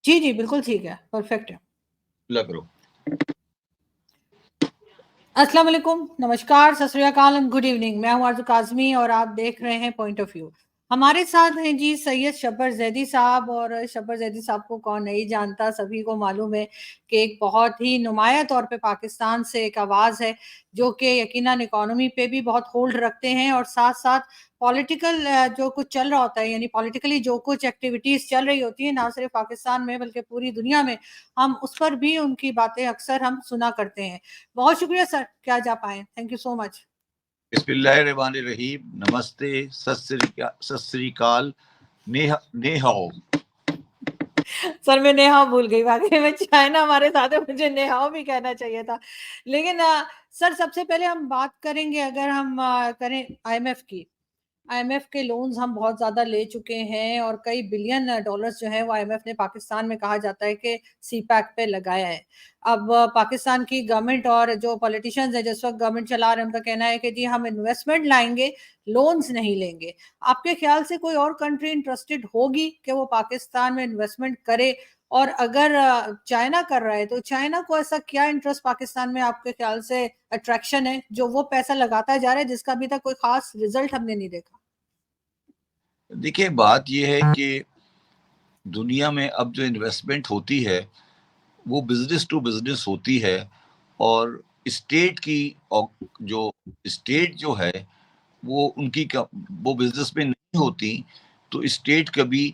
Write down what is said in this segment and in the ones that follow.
जी जी बिल्कुल ठीक है, परफेक्ट है। लग करो। अस्सलाम वालेकुम, नमस्कार, सत श्री अकाल एंड गुड इवनिंग। मैं हूं आरज़ू काज़मी और आप देख रहे हैं पॉइंट ऑफ व्यू। हमारे साथ हैं जी सैयद शब्बर जैदी साहब। और शब्बर जैदी साहब को कौन नहीं जानता, सभी को मालूम है कि एक बहुत ही नुमाया तौर पे पाकिस्तान से एक आवाज़ है, जो कि यकीनन इकोनॉमी पे भी बहुत होल्ड रखते हैं और साथ साथ पॉलिटिकल जो कुछ चल रहा होता है, यानी पॉलिटिकली जो कुछ एक्टिविटीज़ चल रही होती है ना सिर्फ पाकिस्तान में बल्कि पूरी दुनिया में, हम उस पर भी उनकी बातें अक्सर हम सुना करते हैं। बहुत शुक्रिया सर, क्या जा पाए, थैंक यू सो मच। बिस्मिल्लाहिर्रहमानिर्रहीम। नमस्ते, सत श्री अकाल, नेहाओ। सर मैं नेहा भूल गई, वाकई में चाइना हमारे साथ है, मुझे नेहाओ भी कहना चाहिए था। लेकिन सर सबसे पहले हम बात करेंगे, अगर हम करें आईएमएफ की। आईएमएफ के लोन्स हम बहुत ज्यादा ले चुके हैं और कई बिलियन डॉलर्स जो है वो आईएमएफ ने पाकिस्तान में, कहा जाता है कि सीपैक पे लगाया है। अब पाकिस्तान की गवर्नमेंट और जो पॉलिटिशियंस है जिस वक्त गवर्नमेंट चला रहे हैं, उनका कहना है कि जी हम इन्वेस्टमेंट लाएंगे, लोन्स नहीं लेंगे। आपके ख्याल से कोई और कंट्री इंटरेस्टेड होगी कि वो पाकिस्तान में इन्वेस्टमेंट करे? और अगर चाइना कर रहा है तो चाइना को ऐसा क्या इंटरेस्ट पाकिस्तान में आपके ख्याल से अट्रैक्शन है जो वो पैसा लगाता जा रहा है, जिसका अभी तक कोई खास रिजल्ट हमने नहीं देखा? देखिए, बात यह है कि दुनिया में अब जो इन्वेस्टमेंट होती है वो बिजनेस टू बिजनेस होती है। और स्टेट की जो स्टेट जो है वो वो बिजनेस में नहीं होती, तो स्टेट कभी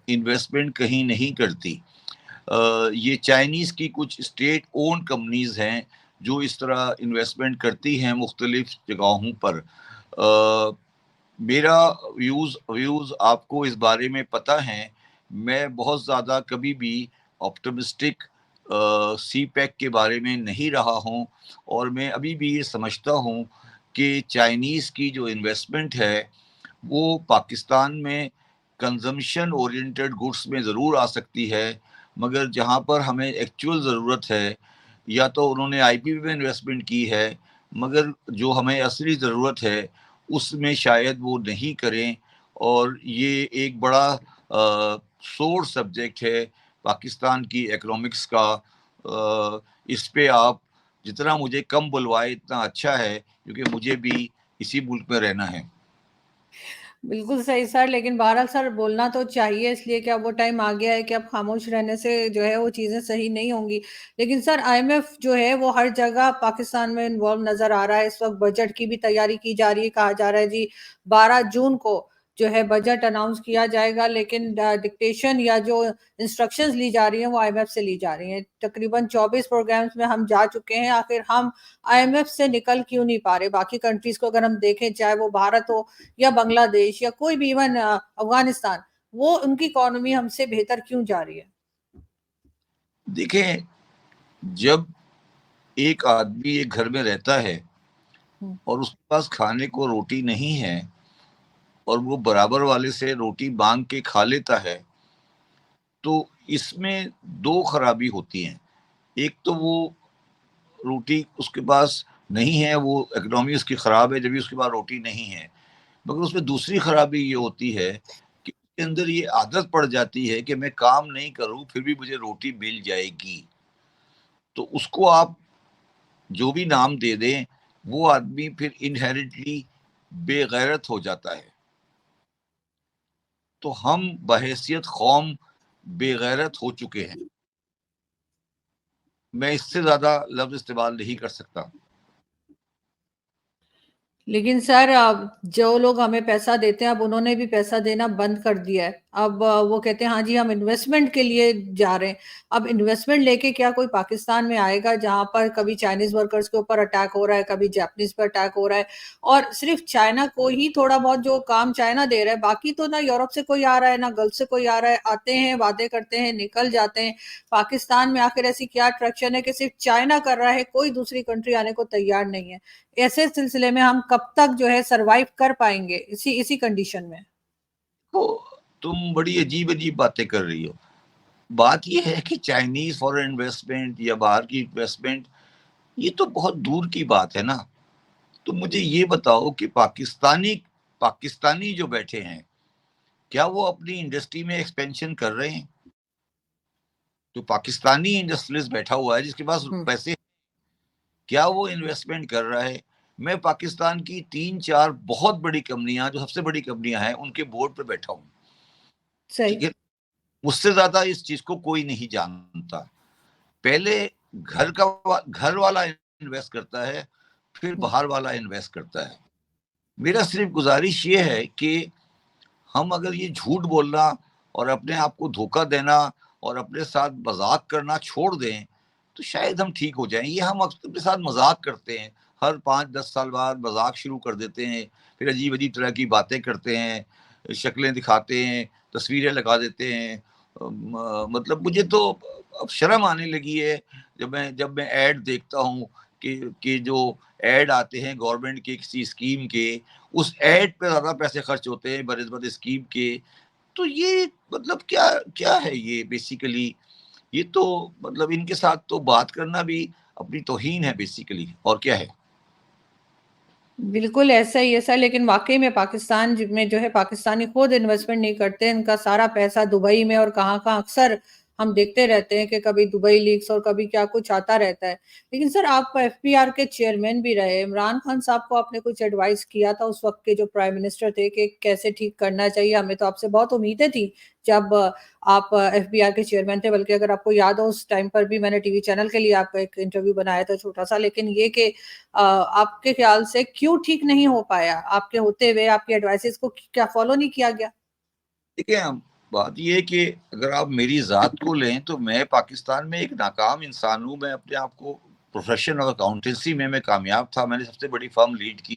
इन्वेस्टमेंट कहीं नहीं करती। ये चाइनीज की कुछ स्टेट ओन कंपनीज हैं जो इस तरह इन्वेस्टमेंट करती हैं मुख्तलिफ जगहों पर। मेरा व्यूज व्यूज आपको इस बारे में पता है। मैं बहुत ज़्यादा कभी भी ऑप्टिमिस्टिक सी पैक के बारे में नहीं रहा हूँ। और मैं अभी भी ये समझता हूँ कि चाइनीज़ की जो इन्वेस्टमेंट है वो पाकिस्तान में कंजम्पशन ओरिएंटेड गुड्स में ज़रूर आ सकती है, मगर जहाँ पर हमें एक्चुअल ज़रूरत है, या तो उन्होंने आईपीपी में इन्वेस्टमेंट की है, मगर जो हमें असली ज़रूरत है उसमें शायद वो नहीं करें। और ये एक बड़ा सोर सब्जेक्ट है पाकिस्तान की इकोनॉमिक्स का। इस पे आप जितना मुझे कम बुलवाए इतना अच्छा है, क्योंकि मुझे भी इसी मुल्क में रहना है। बिल्कुल सही सर, लेकिन बहरहाल सर बोलना तो चाहिए, इसलिए कि अब वो टाइम आ गया है कि अब खामोश रहने से जो है वो चीज़ें सही नहीं होंगी। लेकिन सर आईएमएफ जो है वो हर जगह पाकिस्तान में इन्वॉल्व नजर आ रहा है। इस वक्त बजट की भी तैयारी की जा रही है, कहा जा रहा है जी 12 जून को जो है बजट अनाउंस किया जाएगा, लेकिन डिक्टेशन या जो इंस्ट्रक्शंस ली जा रही हैं वो आईएमएफ से ली जा रही हैं। तकरीबन 24 प्रोग्राम्स में हम जा चुके हैं, आखिर हम आईएमएफ से निकल क्यों नहीं पा रहे? बाकी कंट्रीज को अगर हम देखें, चाहे वो भारत हो या बांग्लादेश या कोई भी, इवन अफगानिस्तान, वो उनकी इकोनॉमी हमसे बेहतर क्यों जा रही है? देखें, जब एक आदमी एक घर में रहता है हम्म, और उसके पास खाने को रोटी नहीं है और वो बराबर वाले से रोटी मांग के खा लेता है, तो इसमें दो खराबी होती हैं। एक तो वो रोटी उसके पास नहीं है, वो इकोनॉमी उसकी खराब है जब भी उसके पास रोटी नहीं है। मगर उसमें दूसरी खराबी ये होती है कि उसके अंदर ये आदत पड़ जाती है कि मैं काम नहीं करूं फिर भी मुझे रोटी मिल जाएगी। तो उसको आप जो भी नाम दे दें, वो आदमी फिर इनहेरिटली बेगैरत हो जाता है। तो हम बहैसियत कौम बेगैरत हो चुके हैं। मैं इससे ज्यादा लफ्ज इस्तेमाल नहीं कर सकता। लेकिन सर अब जो लोग हमें पैसा देते हैं, अब उन्होंने भी पैसा देना बंद कर दिया है। अब वो कहते हैं हाँ जी हम इन्वेस्टमेंट के लिए जा रहे हैं। अब इन्वेस्टमेंट लेके क्या कोई पाकिस्तान में आएगा जहां पर कभी चाइनीज वर्कर्स के ऊपर अटैक हो रहा है, कभी जापानीज पर अटैक हो रहा है, और सिर्फ चाइना को ही थोड़ा बहुत जो काम चाइना दे रहा है, बाकी तो ना यूरोप से कोई आ रहा है ना गल्फ से कोई आ रहा है। आते हैं, वादे करते हैं, निकल जाते हैं। पाकिस्तान में आखिर ऐसी क्या अट्रैक्शन है कि सिर्फ चाइना कर रहा है, कोई दूसरी कंट्री आने को तैयार नहीं है? ऐसे सिलसिले में हम कब तक जो है सरवाइव कर पाएंगे इसी इसी कंडीशन में? तो तुम बड़ी अजीब अजीब बातें कर रही हो। बात यह है कि चाइनीज फॉरेन इन्वेस्टमेंट या बाहर की इन्वेस्टमेंट, ये तो बहुत दूर की बात है ना। तो मुझे ये बताओ कि पाकिस्तानी पाकिस्तानी जो बैठे हैं, क्या वो अपनी इंडस्ट्री में एक्सपेंशन कर रहे हैं? जो पाकिस्तानी इंडस्ट्रियलिस्ट बैठा हुआ है जिसके पास पैसे, क्या वो इन्वेस्टमेंट कर रहा है? मैं पाकिस्तान की 3-4 बहुत बड़ी कंपनियां, जो सबसे बड़ी कंपनियां हैं, उनके बोर्ड पे बैठा हूँ। ठीक है, मुझसे ज्यादा इस चीज को कोई नहीं जानता। पहले घर वाला इन्वेस्ट करता है, फिर बाहर वाला इन्वेस्ट करता है। मेरा सिर्फ गुजारिश ये है कि हम अगर ये झूठ बोलना और अपने आप को धोखा देना और अपने साथ मजाक करना छोड़ दें तो शायद हम ठीक हो जाएं। ये हम अपने साथ मजाक करते हैं, हर 5-10 साल बाद मजाक शुरू कर देते हैं, फिर अजीब अजीब तरह की बातें करते हैं, शक्लें दिखाते हैं, तस्वीरें लगा देते हैं। मतलब मुझे तो अब शर्म आने लगी है जब मैं ऐड देखता हूँ कि जो ऐड आते हैं गवर्नमेंट के किसी स्कीम के, उस ऐड पे ज्यादा पैसे खर्च होते हैं बनिस्बत स्कीम के। तो ये मतलब क्या क्या है ये बेसिकली? ये तो मतलब इनके साथ तो बात करना भी अपनी तौहीन है बेसिकली, और क्या है? बिल्कुल ऐसा ही है सर, लेकिन वाकई में पाकिस्तान में जो है, पाकिस्तानी खुद इन्वेस्टमेंट नहीं करते, इनका सारा पैसा दुबई में और कहाँ कहाँ अक्सर हम देखते रहते हैं कि कभी दुबई लीक्स और कभी क्या कुछ आता रहता है। लेकिन सर आप एफपीआर के चेयरमैन भी रहे, इमरान खान साहब को आपने कुछ एडवाइस किया था उस वक्त के जो प्राइम मिनिस्टर थे कि कैसे ठीक करना चाहिए? हमें तो आपसे बहुत उम्मीदें थी जब आप एफबीआर के चेयरमैन थे। बल्कि अगर आपको याद हो उस टाइम पर भी मैंने टीवी चैनल के लिए आपका एक इंटरव्यू बनाया था छोटा सा। लेकिन ये कि आपके ख्याल से क्यों ठीक नहीं हो पाया? आपके होते हुए आपकी एडवाइसेस को क्या फॉलो नहीं किया गया? देखिए, बात ये है कि अगर आप मेरी ज़ात को लें तो मैं पाकिस्तान में एक नाकाम इंसान हूँ। मैं अपने आप को प्रोफेशन और अकाउंटेंसी में मैं कामयाब था। मैंने सबसे बड़ी फर्म लीड की,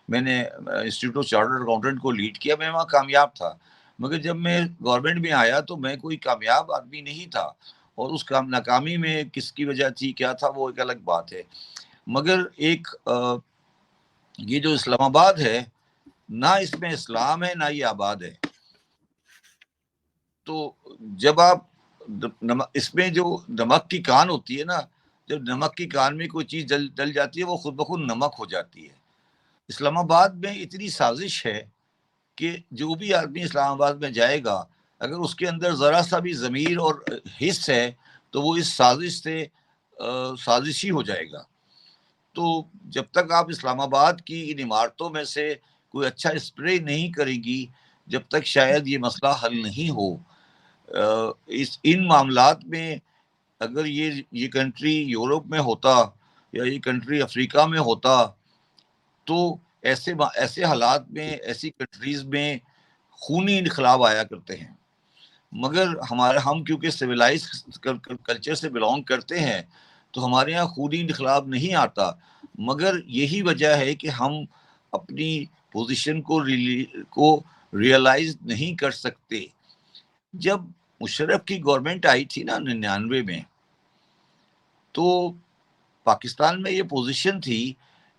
मैंने इंस्टीट्यूट ऑफ चार्टर्ड अकाउंटेंट को लीड किया, मैं वहाँ कामयाब था। मगर जब मैं गवर्नमेंट में आया तो मैं कोई कामयाब आदमी नहीं था, और उस नाकामी में किसकी वजह थी, क्या था, वो एक अलग बात है। मगर एक ये जो इस्लामाबाद है, ना इसमें इस्लाम है ना ये आबाद है। तो जब आप इसमें जो नमक की कान होती है ना, जब नमक की कान में कोई चीज डल जाती है वो खुद ब खुद नमक हो जाती है। इस्लामाबाद में इतनी साजिश है कि जो भी आदमी इस्लामाबाद में जाएगा, अगर उसके अंदर जरा सा भी जमीर और हिस्स है तो वो इस साजिश से साजिशी हो जाएगा। तो जब तक आप इस्लामाबाद की इन इमारतों में से कोई अच्छा स्प्रे नहीं करेंगी, जब तक शायद ये मसला हल नहीं हो। इस इन मामलात में अगर ये कंट्री यूरोप में होता या ये कंट्री अफ्रीका में होता तो ऐसे ऐसे हालात में, ऐसी कंट्रीज में खूनी इनकलाब आया करते हैं। मगर हम क्योंकि सिविलाइज कल्चर से बिलोंग करते हैं तो हमारे यहाँ खूनी इनकलाब नहीं आता। मगर यही वजह है कि हम अपनी पोजीशन को रियलाइज नहीं कर सकते। जब मुशर्रफ की गवर्नमेंट आई थी ना 99 में, तो पाकिस्तान में ये पोजीशन थी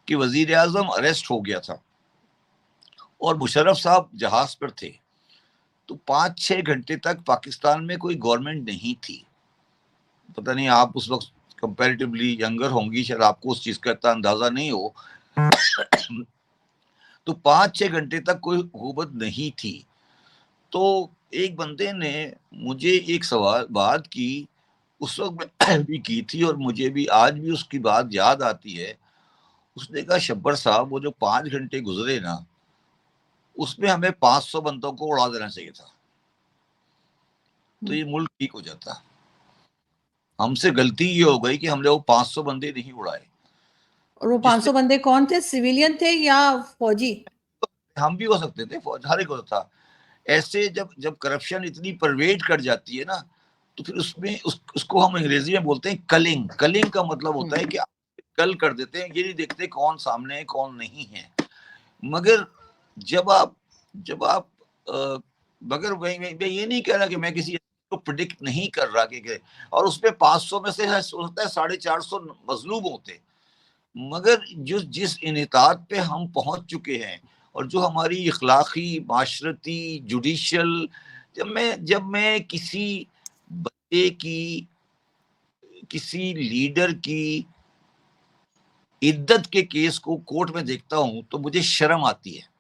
कि वजीर आजम अरेस्ट हो गया था और मुशर्रफ साहब जहाज पर थे। तो 5-6 घंटे तक पाकिस्तान में कोई गवर्नमेंट नहीं थी। पता नहीं, आप उस वक्त कंपैरेटिवली यंगर होंगी, शायद आपको उस चीज का इतना अंदाजा नहीं हो। तो 5-6 घंटे तक कोई हुकूमत नहीं थी। तो एक बंदे ने मुझे एक सवाल बात की, उस वक्त भी की थी और मुझे भी आज भी उसकी बात याद आती है। उसने कहा, शब्बर साहब, वो जो 5 घंटे गुजरे ना, उसमें हमें 500 बंदों को उड़ा देना चाहिए था, तो ये मुल्क ठीक हो जाता। हमसे गलती ये हो गई कि हमने वो 500 बंदे नहीं उड़ाए। और वो जिससे 500 बंदे कौन थे? सिविलियन थे या फौजी? हम भी हो सकते थे, हर एक होता था। ऐसे जब जब करप्शन इतनी परवेड कर जाती है ना, तो फिर उसको हम अंग्रेजी में बोलते हैं कलिंग। कलिंग का मतलब होता है कि आप कल कर देते हैं, ये नहीं देखते कौन सामने है कौन नहीं है। मगर जब आप मगर मैं ये नहीं कह रहा कि मैं किसी को प्रिडिक्ट नहीं कर रहा कि और उसमें 500 में से होता है 450 मजलूम होते। मगर जिस इनेतात पे हम पहुंच चुके हैं और जो हमारी इखलाकी, माशरती, जुडिशल, जब मैं किसी बच्चे की, किसी लीडर की इद्दत के केस को कोर्ट में देखता हूं तो मुझे शर्म आती है।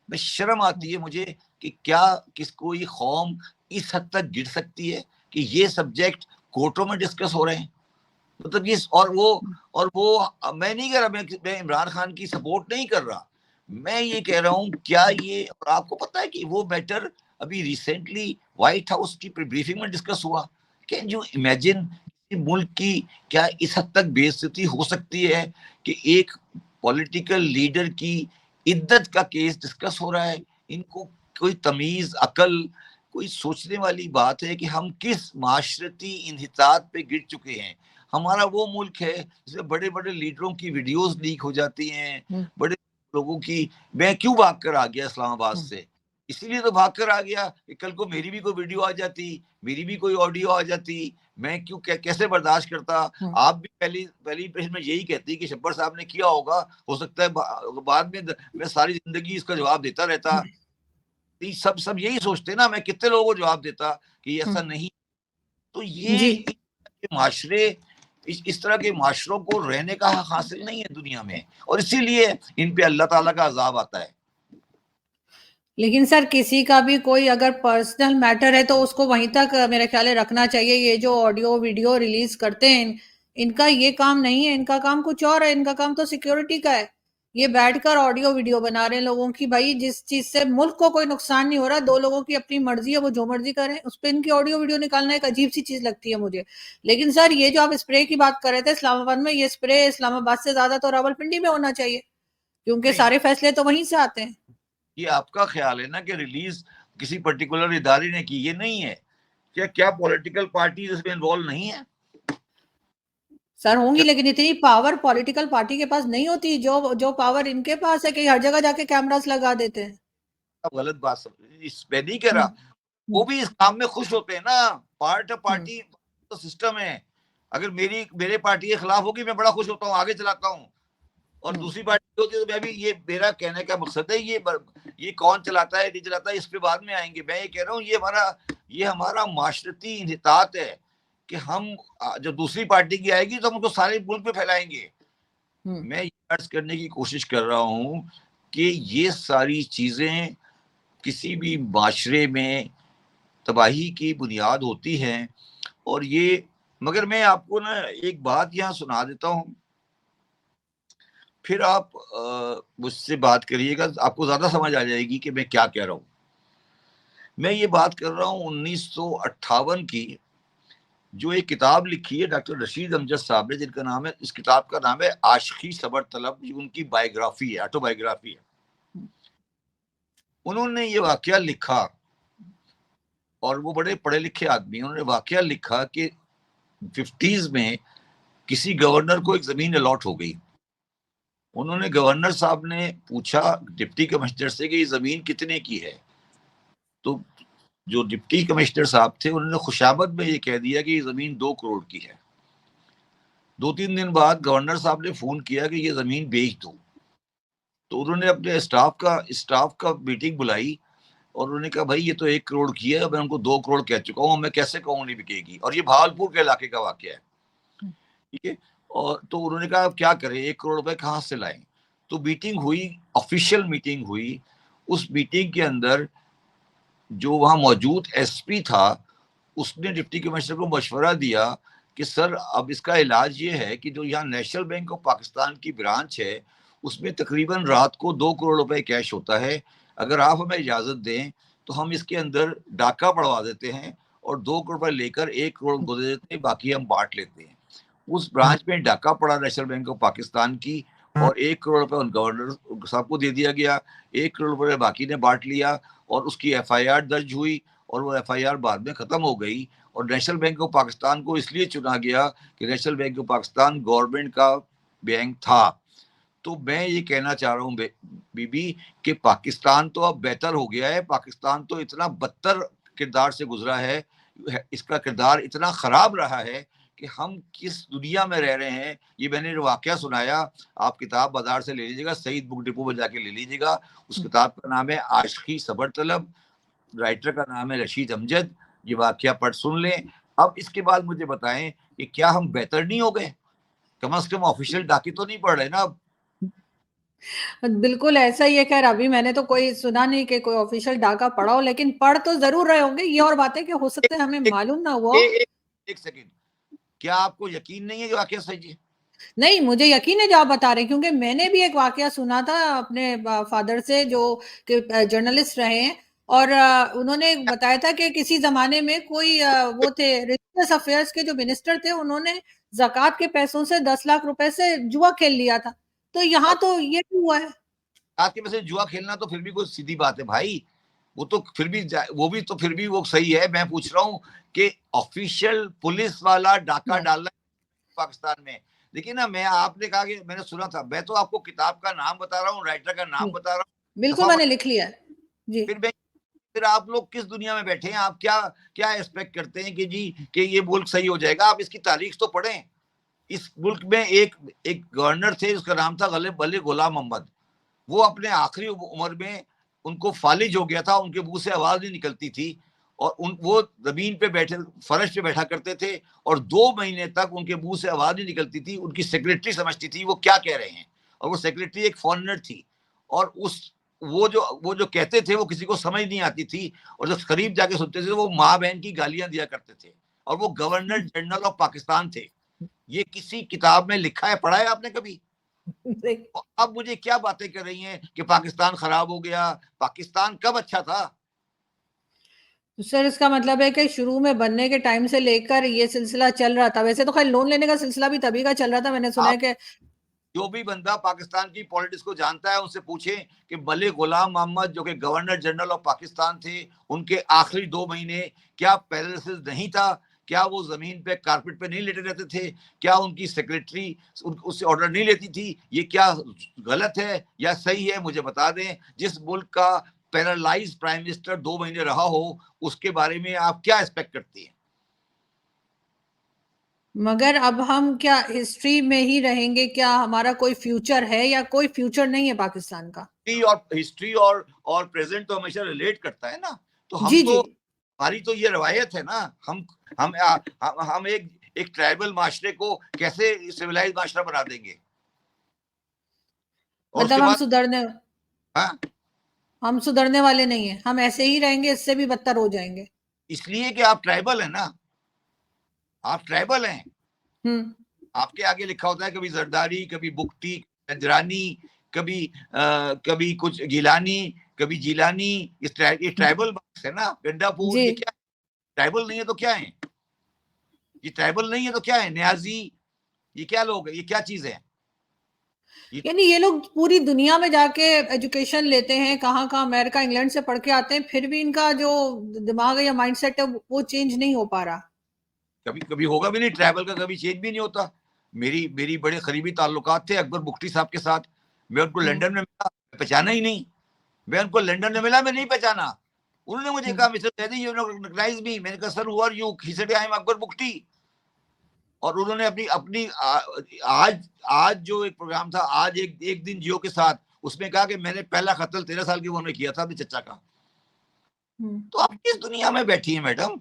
शर्म आती है मुझे कि क्या किसको ये कौम इस हद तक गिर सकती है कि ये सब्जेक्ट कोर्टों में डिस्कस हो रहे हैं। मतलब ये और वो मैं नहीं कह रहा, मैं इमरान खान की सपोर्ट नहीं कर रहा, मैं ये कह रहा हूँ क्या ये, और आपको पता है कि वो मैटर अभी रिसेंटली व्हाइट हाउस की ब्रीफिंग में डिस्कस हुआ। कैन यू इमेजिन मुल्क की क्या इस हद तक बेइज्जती हो सकती है कि एक पॉलिटिकल लीडर की इज्जत का केस डिस्कस हो रहा है। इनको कोई तमीज अकल, कोई सोचने वाली बात है कि हम किस माशरती इन्हितात पे गिर चुके हैं। हमारा वो मुल्क है जिसमें बड़े बड़े लीडरों की वीडियोस लीक हो जाती हैं, बड़े लोगों की। मैं क्यों भाग कर आ गया इस्लामाबाद से, इसीलिए तो भाग कर आ गया कि कल को मेरी भी कोई वीडियो आ जाती, मेरी भी कोई ऑडियो आ जाती, मैं क्यों कैसे बर्दाश्त करता। आप भी पहली पहली प्रश्न में यही कहती कि शब्बर साहब ने किया होगा, हो सकता है बाद में मैं सारी जिंदगी इसका जवाब देता रहता। सब यही सोचते ना, मैं कितने लोगों को जवाब देता कि ऐसा नहीं। तो ये माशरे, इस तरह के माशरों को रहने का हक हासिल नहीं है दुनिया में, और इसीलिए इन पे अल्लाह ताला का अजाब आता है। लेकिन सर किसी का भी कोई अगर पर्सनल मैटर है तो उसको वहीं तक मेरे ख्याल है रखना चाहिए। ये जो ऑडियो वीडियो रिलीज करते हैं, इनका ये काम नहीं है, इनका काम कुछ और है। इनका काम तो सिक्योरिटी का है। ये बैठकर ऑडियो वीडियो बना रहे हैं लोगों की। भाई जिस चीज से मुल्क को कोई नुकसान नहीं हो रहा, दो लोगों की अपनी मर्जी है, वो जो मर्जी करें, उस पर इनकी ऑडियो वीडियो निकालना एक अजीब सी चीज लगती है मुझे। लेकिन सर ये जो आप स्प्रे की बात कर रहे थे इस्लामाबाद में, ये स्प्रे इस्लामाबाद से ज्यादा तो रावलपिंडी में होना चाहिए, क्योंकि नहीं, सारे फैसले तो वहीं से आते हैं। ये आपका ख्याल है ना कि रिलीज किसी पर्टिकुलर इदारे ने की, ये नहीं है। क्या पॉलिटिकल पार्टी इसमें इन्वॉल्व नहीं है? सर होंगी, लेकिन इतनी पावर पॉलिटिकल पार्टी के पास नहीं होती जो जो पावर इनके पास है कि हर जगह जाके कैमरास लगा देते हैं। गलत बात इस पे नहीं कह रहा। हम्म, वो भी इस काम में खुश होते हैं ना। पार्ट हम्म, पार्टी तो सिस्टम है। अगर मेरे पार्टी के खिलाफ होगी, मैं बड़ा खुश होता हूँ, आगे चलाता हूँ। और हम्म, दूसरी पार्टी होती है तो मैं भी, ये मेरा कहने का मकसद है, ये कौन चलाता है नहीं चलाता है इस पे बाद में आएंगे। मैं ये कह रहा हूँ ये हमारा माशरती इंहितात है कि हम जब दूसरी पार्टी की आएगी तो हम उसको सारे मुल्क में फैलाएंगे। मैं ये अर्ज करने की कोशिश कर रहा हूँ कि ये सारी चीजें किसी भी माशरे में तबाही की बुनियाद होती हैं। और ये, मगर मैं आपको ना एक बात यहाँ सुना देता हूँ, फिर आप मुझसे बात करिएगा, आपको ज्यादा समझ आ जाएगी कि मैं क्या कह रहा हूँ। मैं ये बात कर रहा हूँ 1958 की, जो एक किताब लिखी है डॉक्टर रशीद अमजद साहब ने, जिनका नाम है, इस किताब का नाम है आशिकी सबर तलब, जो उनकी बायोग्राफी है, ऑटोबायोग्राफी है। उन्होंने ये वाकया लिखा, और वो बड़े पढ़े लिखे आदमी, उन्होंने वाकया लिखा कि 50s में किसी गवर्नर को एक जमीन अलॉट हो गई। उन्होंने, गवर्नर साहब ने पूछा डिप्टी कमिश्नर से कि ये जमीन कितने की है। तो जो डिप्टी कमिश्नर साहब थे, उन्होंने खुशामद में ये कह दिया कि ये जमीन 2 करोड़ की है। 2-3 दिन बाद गवर्नर साहब ने फोन किया कि ये जमीन बेच दो। तो उन्होंने अपने स्टाफ का मीटिंग बुलाई, और उन्होंने कहा भाई ये तो 1 करोड़ की है, मैं उनको 2 करोड़ कह चुका हूँ, मैं कैसे कहूँ नहीं बिकेगी। और ये भागलपुर के इलाके का वाकया है, ठीक है। और तो उन्होंने कहा अब क्या करें, 1 करोड़ रुपए कहाँ से लाएं। तो मीटिंग हुई, ऑफिशियल मीटिंग हुई। उस मीटिंग के अंदर जो वहां मौजूद एसपी था, उसने डिप्टी कमिश्नर को मशवरा दिया कि सर अब इसका इलाज ये है कि जो यहाँ नेशनल बैंक ऑफ पाकिस्तान की ब्रांच है, उसमें तकरीबन रात को 2 करोड़ रुपए कैश होता है। अगर आप हमें इजाजत दें तो हम इसके अंदर डाका पड़वा देते हैं, और 2 करोड़ रुपए लेकर 1 करोड़ उनको दे देते हैं, बाकी हम बांट लेते हैं। उस ब्रांच में डाका पड़ा नेशनल बैंक ऑफ पाकिस्तान की, और 1 करोड़ रुपए उन गवर्नर साहब को दे दिया गया, 1 करोड़ रुपए बाकी ने बांट लिया, और उसकी एफआईआर दर्ज हुई, और वो एफआईआर बाद में खत्म हो गई। और नेशनल बैंक ऑफ पाकिस्तान को इसलिए चुना गया कि national bank of Pakistan government का बैंक था। तो मैं ये कहना चाह रहा हूँ बीबी कि पाकिस्तान तो अब बेहतर हो गया है। पाकिस्तान तो इतना बदतर किरदार से गुजरा है, इसका किरदार इतना खराब रहा है कि हम किस दुनिया में रह रहे हैं। ये मैंने वाकया सुनाया, आप किताब बाजार से ले लीजिएगा, सईद बुक डिपो में जाके ले लीजिएगा। उस किताब का नाम है आशिकी सबर तलब, राइटर का नाम है रशीद अमजद। ये वाकया पढ़ सुन लें। अब इसके बाद मुझे बताएं कि क्या हम बेहतर नहीं हो गए? कम से कम ऑफिशियल डाके तो नहीं पढ़ रहे ना अब। बिल्कुल ऐसा ही है। खैर अभी मैंने तो कोई सुना नहीं कि कोई ऑफिशियल डाका पड़ा हो, लेकिन पढ़ तो जरूर रहे होंगे। ये और बात है कि हो एक, सकता है हमें एक, मालूम ना हुआ एक, हो। एक, एक सेकेंड, क्या आपको यकीन नहीं है कि वाकया सही है? नहीं, मुझे यकीन है जो आप बता रहे हैं, क्योंकि मैंने भी एक वाकया सुना था अपने फादर से, जो कि जर्नलिस्ट रहे हैं, और उन्होंने बताया था कि किसी जमाने में कोई वो थे रिलीजियस अफेयर्स के जो मिनिस्टर थे, उन्होंने ज़कात के पैसों से 10 लाख रुपए से जुआ खेल लिया था। तो यहाँ अब तो ये भी हुआ है। आपके में से जुआ खेलना तो फिर भी कोई सीधी बात है भाई, वो तो फिर भी वो भी तो फिर भी वो सही है। मैं पूछ रहा हूँ कि ऑफिशियल पुलिस वाला डाका हाँ, डालना पाकिस्तान में। देखिए ना, मैं आपने कहा कि मैंने सुना था, मैं तो आपको किताब का नाम बता रहा हूँ, राइटर का नाम जी, बता रहा हूँ, बिल्कुल दफा मैंने लिख लिया है। जी। फिर मैं फिर आप लोग किस दुनिया में बैठे हैं? आप क्या क्या एक्सपेक्ट करते हैं कि जी कि ये मुल्क सही हो जाएगा? आप इसकी तारीख तो पढ़ें। इस मुल्क में एक एक गवर्नर थे, उसका नाम था वली गुलाम मोहम्मद। वो अपने आखिरी उम्र में उनको फालिज हो गया था, उनके मुंह से आवाज नहीं निकलती थी, और उन वो जमीन पे बैठे, फर्श पे बैठा करते थे, और 2 महीने तक उनके मुंह से आवाज नहीं निकलती थी। उनकी सेक्रेटरी समझती थी वो क्या कह रहे हैं, और वो सेक्रेटरी एक फॉरेनर थी, और उस वो जो कहते थे वो किसी को समझ नहीं आती थी, और जब करीब जाके सुनते थे तो वो माँ बहन की गालियां दिया करते थे, और वो गवर्नर जनरल ऑफ पाकिस्तान थे। ये किसी किताब में लिखा है, पढ़ा है आपने कभी? अब मुझे क्या बातें कर रही हैं कि पाकिस्तान खराब हो गया? पाकिस्तान कब अच्छा था? तो सर, इसका मतलब है कि शुरू में बनने के टाइम से लेकर ये सिलसिला चल रहा था। वैसे तो खैर लोन लेने का सिलसिला भी तभी का चल रहा था, मैंने सुना है आप कि जो भी बंदा पाकिस्तान की पॉलिटिक्स को जानता है उनसे पूछें कि मलिक गुलाम मोहम्मद जो कि गवर्नर जनरल ऑफ पाकिस्तान थे, उनके आखिरी 2 महीने क्या पैरालिसिस नहीं था? क्या वो जमीन पे कारपेट पे नहीं लेटे रहते थे? क्या उनकी सेक्रेटरी उससे ऑर्डर नहीं लेती थी? ये क्या गलत है या सही है? मुझे बता दें। जिस मुल्क का पैरालाइज प्राइम मिनिस्टर 2 महीने रहा हो, उसके बारे में आप क्या एक्सपेक्ट करती हैं? मगर अब हम क्या हिस्ट्री में ही रहेंगे? क्या हमारा कोई फ्यूचर है या कोई फ्यूचर नहीं है पाकिस्तान का? हिस्ट्री और प्रेजेंट तो हमेशा रिलेट करता है ना। तो हम जी तो, जी। हमारी तो ये रवायत है ना। हम एक ट्राइबल माशरे को कैसे सिविलाइज माशरा बना देंगे? और मतलब उसके बाद, हाँ, हम सुधरने वाले नहीं है, हम ऐसे ही रहेंगे, इससे भी बदतर हो जाएंगे। इसलिए कि आप ट्राइबल है ना, आप ट्राइबल हैं। हम्म। आपके आगे लिखा होता है कभी जरदारी, कभी बुकटी, कंजरानी, कभी कुछ गिलानी, कभी जिलानी। ये ट्राइबल है ना। गंडापुर, जी। ये क्या ट्राइबल नहीं है तो क्या है? ये ट्राइबल नहीं है तो क्या है? न्याजी, ये क्या लोग है? ये क्या चीज है? ये यानी ये लोग पूरी दुनिया में जाके एजुकेशन लेते हैं, कहाँ कहाँ, अमेरिका इंग्लैंड से पढ़ के आते हैं, फिर भी इनका जो दिमाग है या माइंडसेट है वो चेंज नहीं हो पा रहा। कभी कभी होगा भी नहीं, ट्राइबल का कभी चेंज भी नहीं होता। मेरी मेरी बड़े करीबी ताल्लुकात थे अकबर बुख्ती साहब के साथ। मैं उनको हम्म। लंदन में मिला, पहचाना ही नहीं। मैं उनको लंदन में मिला, मैं नहीं पहचाना। उन्होंने मुझे हम्म। कहा, mister Zaidi, you recognise me. मैंने कहा, sir who are you? He said, I am Akbar Bukhti. और उन्होंने अपनी अपनी आज आज जो एक प्रोग्राम था, आज एक दिन जियो के साथ, उसमें कहा कि मैंने पहला कत्ल 13 साल की उम्र में किया था अपने चचा का। हम्म। तो आप किस दुनिया में बैठी हैं मैडम?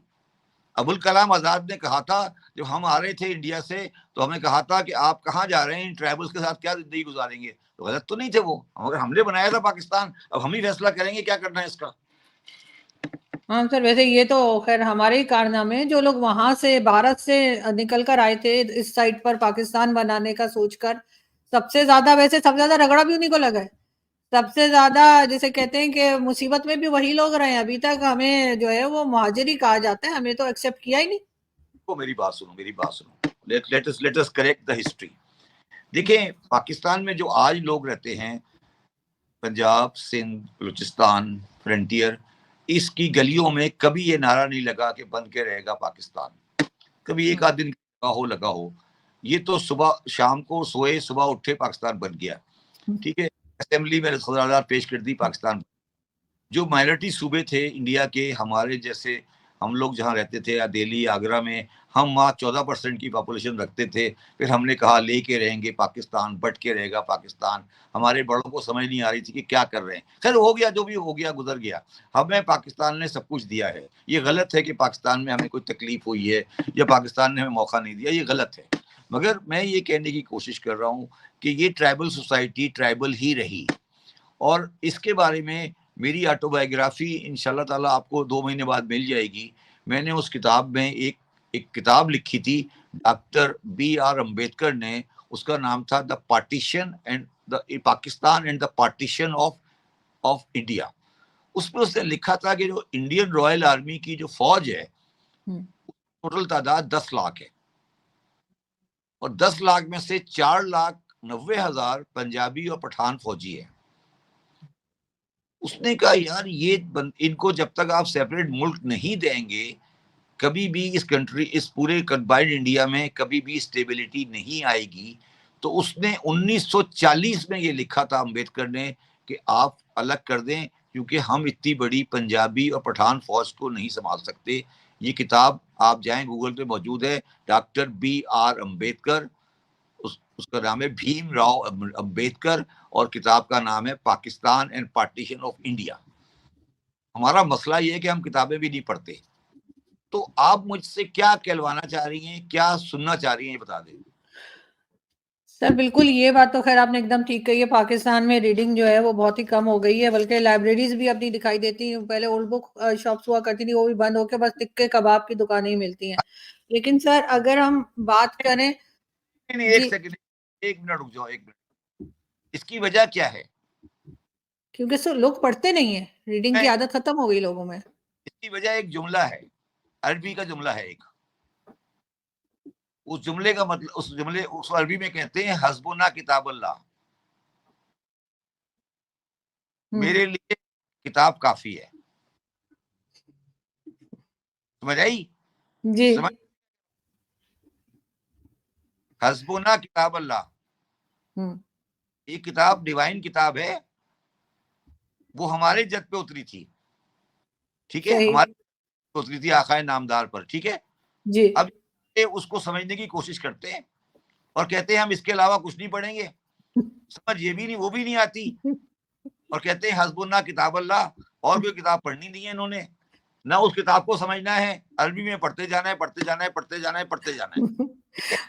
अबुल कलाम आजाद ने कहा था, जब हम आ रहे थे इंडिया से, तो हमें कहा था कि आप कहाँ जा रहे हैं, इन ट्राइबल्स के साथ क्या जिंदगी गुजारेंगे? तो गलत तो नहीं थे वो, मगर हमने बनाया था पाकिस्तान, अब हम ही फैसला करेंगे क्या करना है इसका। हाँ सर, वैसे ये तो खैर हमारे ही कारनामे हैं, जो लोग वहां से भारत से निकल कर आए थे इस साइड पर पाकिस्तान बनाने का सोचकर। सबसे ज्यादा, वैसे सबसे ज्यादा रगड़ा भी उन्हीं को लगा है। सबसे ज्यादा जैसे कहते हैं कि मुसीबत में भी वही लोग रहे हैं। अभी तक हमें जो है वो मुहाजिर कहा जाता है, हमें तो एक्सेप्ट किया ही नहीं। तो मेरी बात सुनो, मेरी बात सुनो। Let us correct the history. देखें, पाकिस्तान में जो आज लोग रहते हैं, पंजाब, सिंध, बलूचिस्तान, फ्रंटियर, इसकी गलियों में कभी ये नारा नहीं लगा कि बन के रहेगा पाकिस्तान। कभी एक आध दिन लगा हो। ये तो सुबह शाम को सोए, सुबह उठे, पाकिस्तान बन गया। ठीक है, असेंबली में रसदार पेश कर दी, पाकिस्तान। जो माइनॉरिटी सूबे थे इंडिया के, हमारे जैसे, हम लोग जहाँ रहते थे, या दिल्ली, आगरा में, हम वहाँ 14% की पॉपुलेशन रखते थे। फिर हमने कहा लेके रहेंगे पाकिस्तान, बट के रहेगा पाकिस्तान। हमारे बड़ों को समझ नहीं आ रही थी कि क्या कर रहे हैं। खैर हो गया, जो भी हो गया गुजर गया। हमें पाकिस्तान ने सब कुछ दिया है। ये गलत है कि पाकिस्तान में हमें कोई तकलीफ हुई है या पाकिस्तान ने हमें मौका नहीं दिया, ये गलत है। मगर मैं ये कहने की कोशिश कर रहा हूँ कि ये ट्राइबल सोसाइटी ट्राइबल ही रही। और इसके बारे में मेरी ऑटोबायोग्राफी इंशाल्लाह ताला आपको 2 महीने बाद मिल जाएगी। मैंने उस किताब में एक एक किताब लिखी थी, डॉक्टर बी आर अम्बेडकर ने, उसका नाम था the partition and the Pakistan and the partition of India. उसमें उसने लिखा था कि जो इंडियन रॉयल आर्मी की जो फौज है, टोटल तादाद 10 लाख है, और 10 लाख में से 4,90,000 पंजाबी और पठान फौजी है। उसने कहा यार ये इनको जब तक आप सेपरेट मुल्क नहीं देंगे, कभी भी इस कंट्री, इस पूरे कंबाइंड इंडिया में कभी भी स्टेबिलिटी नहीं आएगी। तो उसने 1940 में ये लिखा था अम्बेडकर ने कि आप अलग कर दें, क्योंकि हम इतनी बड़ी पंजाबी और पठान फौज को नहीं संभाल सकते। ये किताब आप जाएं, गूगल पे मौजूद है, डॉक्टर बी आर अम्बेडकर, उसका नाम है भीम राव अम्बेडकर, और किताब का नाम है Pakistan and partition of India. हमारा मसला ये है कि हम किताबें भी नहीं पढ़ते। तो आप मुझसे क्या कहलवाना चाह रही हैं, क्या सुनना चाह रही हैं, ये बता दें। सर बिल्कुल, ये बात तो खैर आपने एकदम ठीक कही है। पाकिस्तान में रीडिंग जो है वो बहुत ही कम हो गई है, बल्कि लाइब्रेरीज भी अब नहीं दिखाई देती। पहले ओल्ड बुक शॉप्स हुआ करती थी, वो भी बंद होकर बस टिक्के कबाब की दुकानें ही मिलती हैं। लेकिन सर अगर हम बात करें, नहीं, एक जी, सेकंड, 1 मिनट रुक जाओ, 1 मिनट। इसकी वजह क्या है? क्योंकि सर लोग पढ़ते नहीं है, रीडिंग की आदत खत्म हो गई लोगों में। इसकी वजह एक जुमला है, अरबी का जुमला है एक। उस जुमले का मतलब, उस अरबी में कहते हैं हस्बुना किताबुल्लाह, मेरे लिए किताब काफी है। समझ आई? जी, समझ, हस्बुना किताबुल्लाह, ये किताब डिवाइन किताब है, वो हमारे जद पे उतरी थी, ठीक है, सही, हमारे उतरी थी आकाए नामदार पर, ठीक है। जी। अब ये उसको समझने की कोशिश करते हैं और कहते हैं हम इसके अलावा कुछ नहीं पढ़ेंगे। समझ ये भी नहीं, वो भी नहीं आती, और कहते हैं हस्बुना किताबुल्लाह, और कोई किताब पढ़नी नहीं है इन्होंने, ना उस किताब को समझना है, अरबी में पढ़ते जाना है, पढ़ते जाना है, पढ़ते जाना है, पढ़ते जाना है।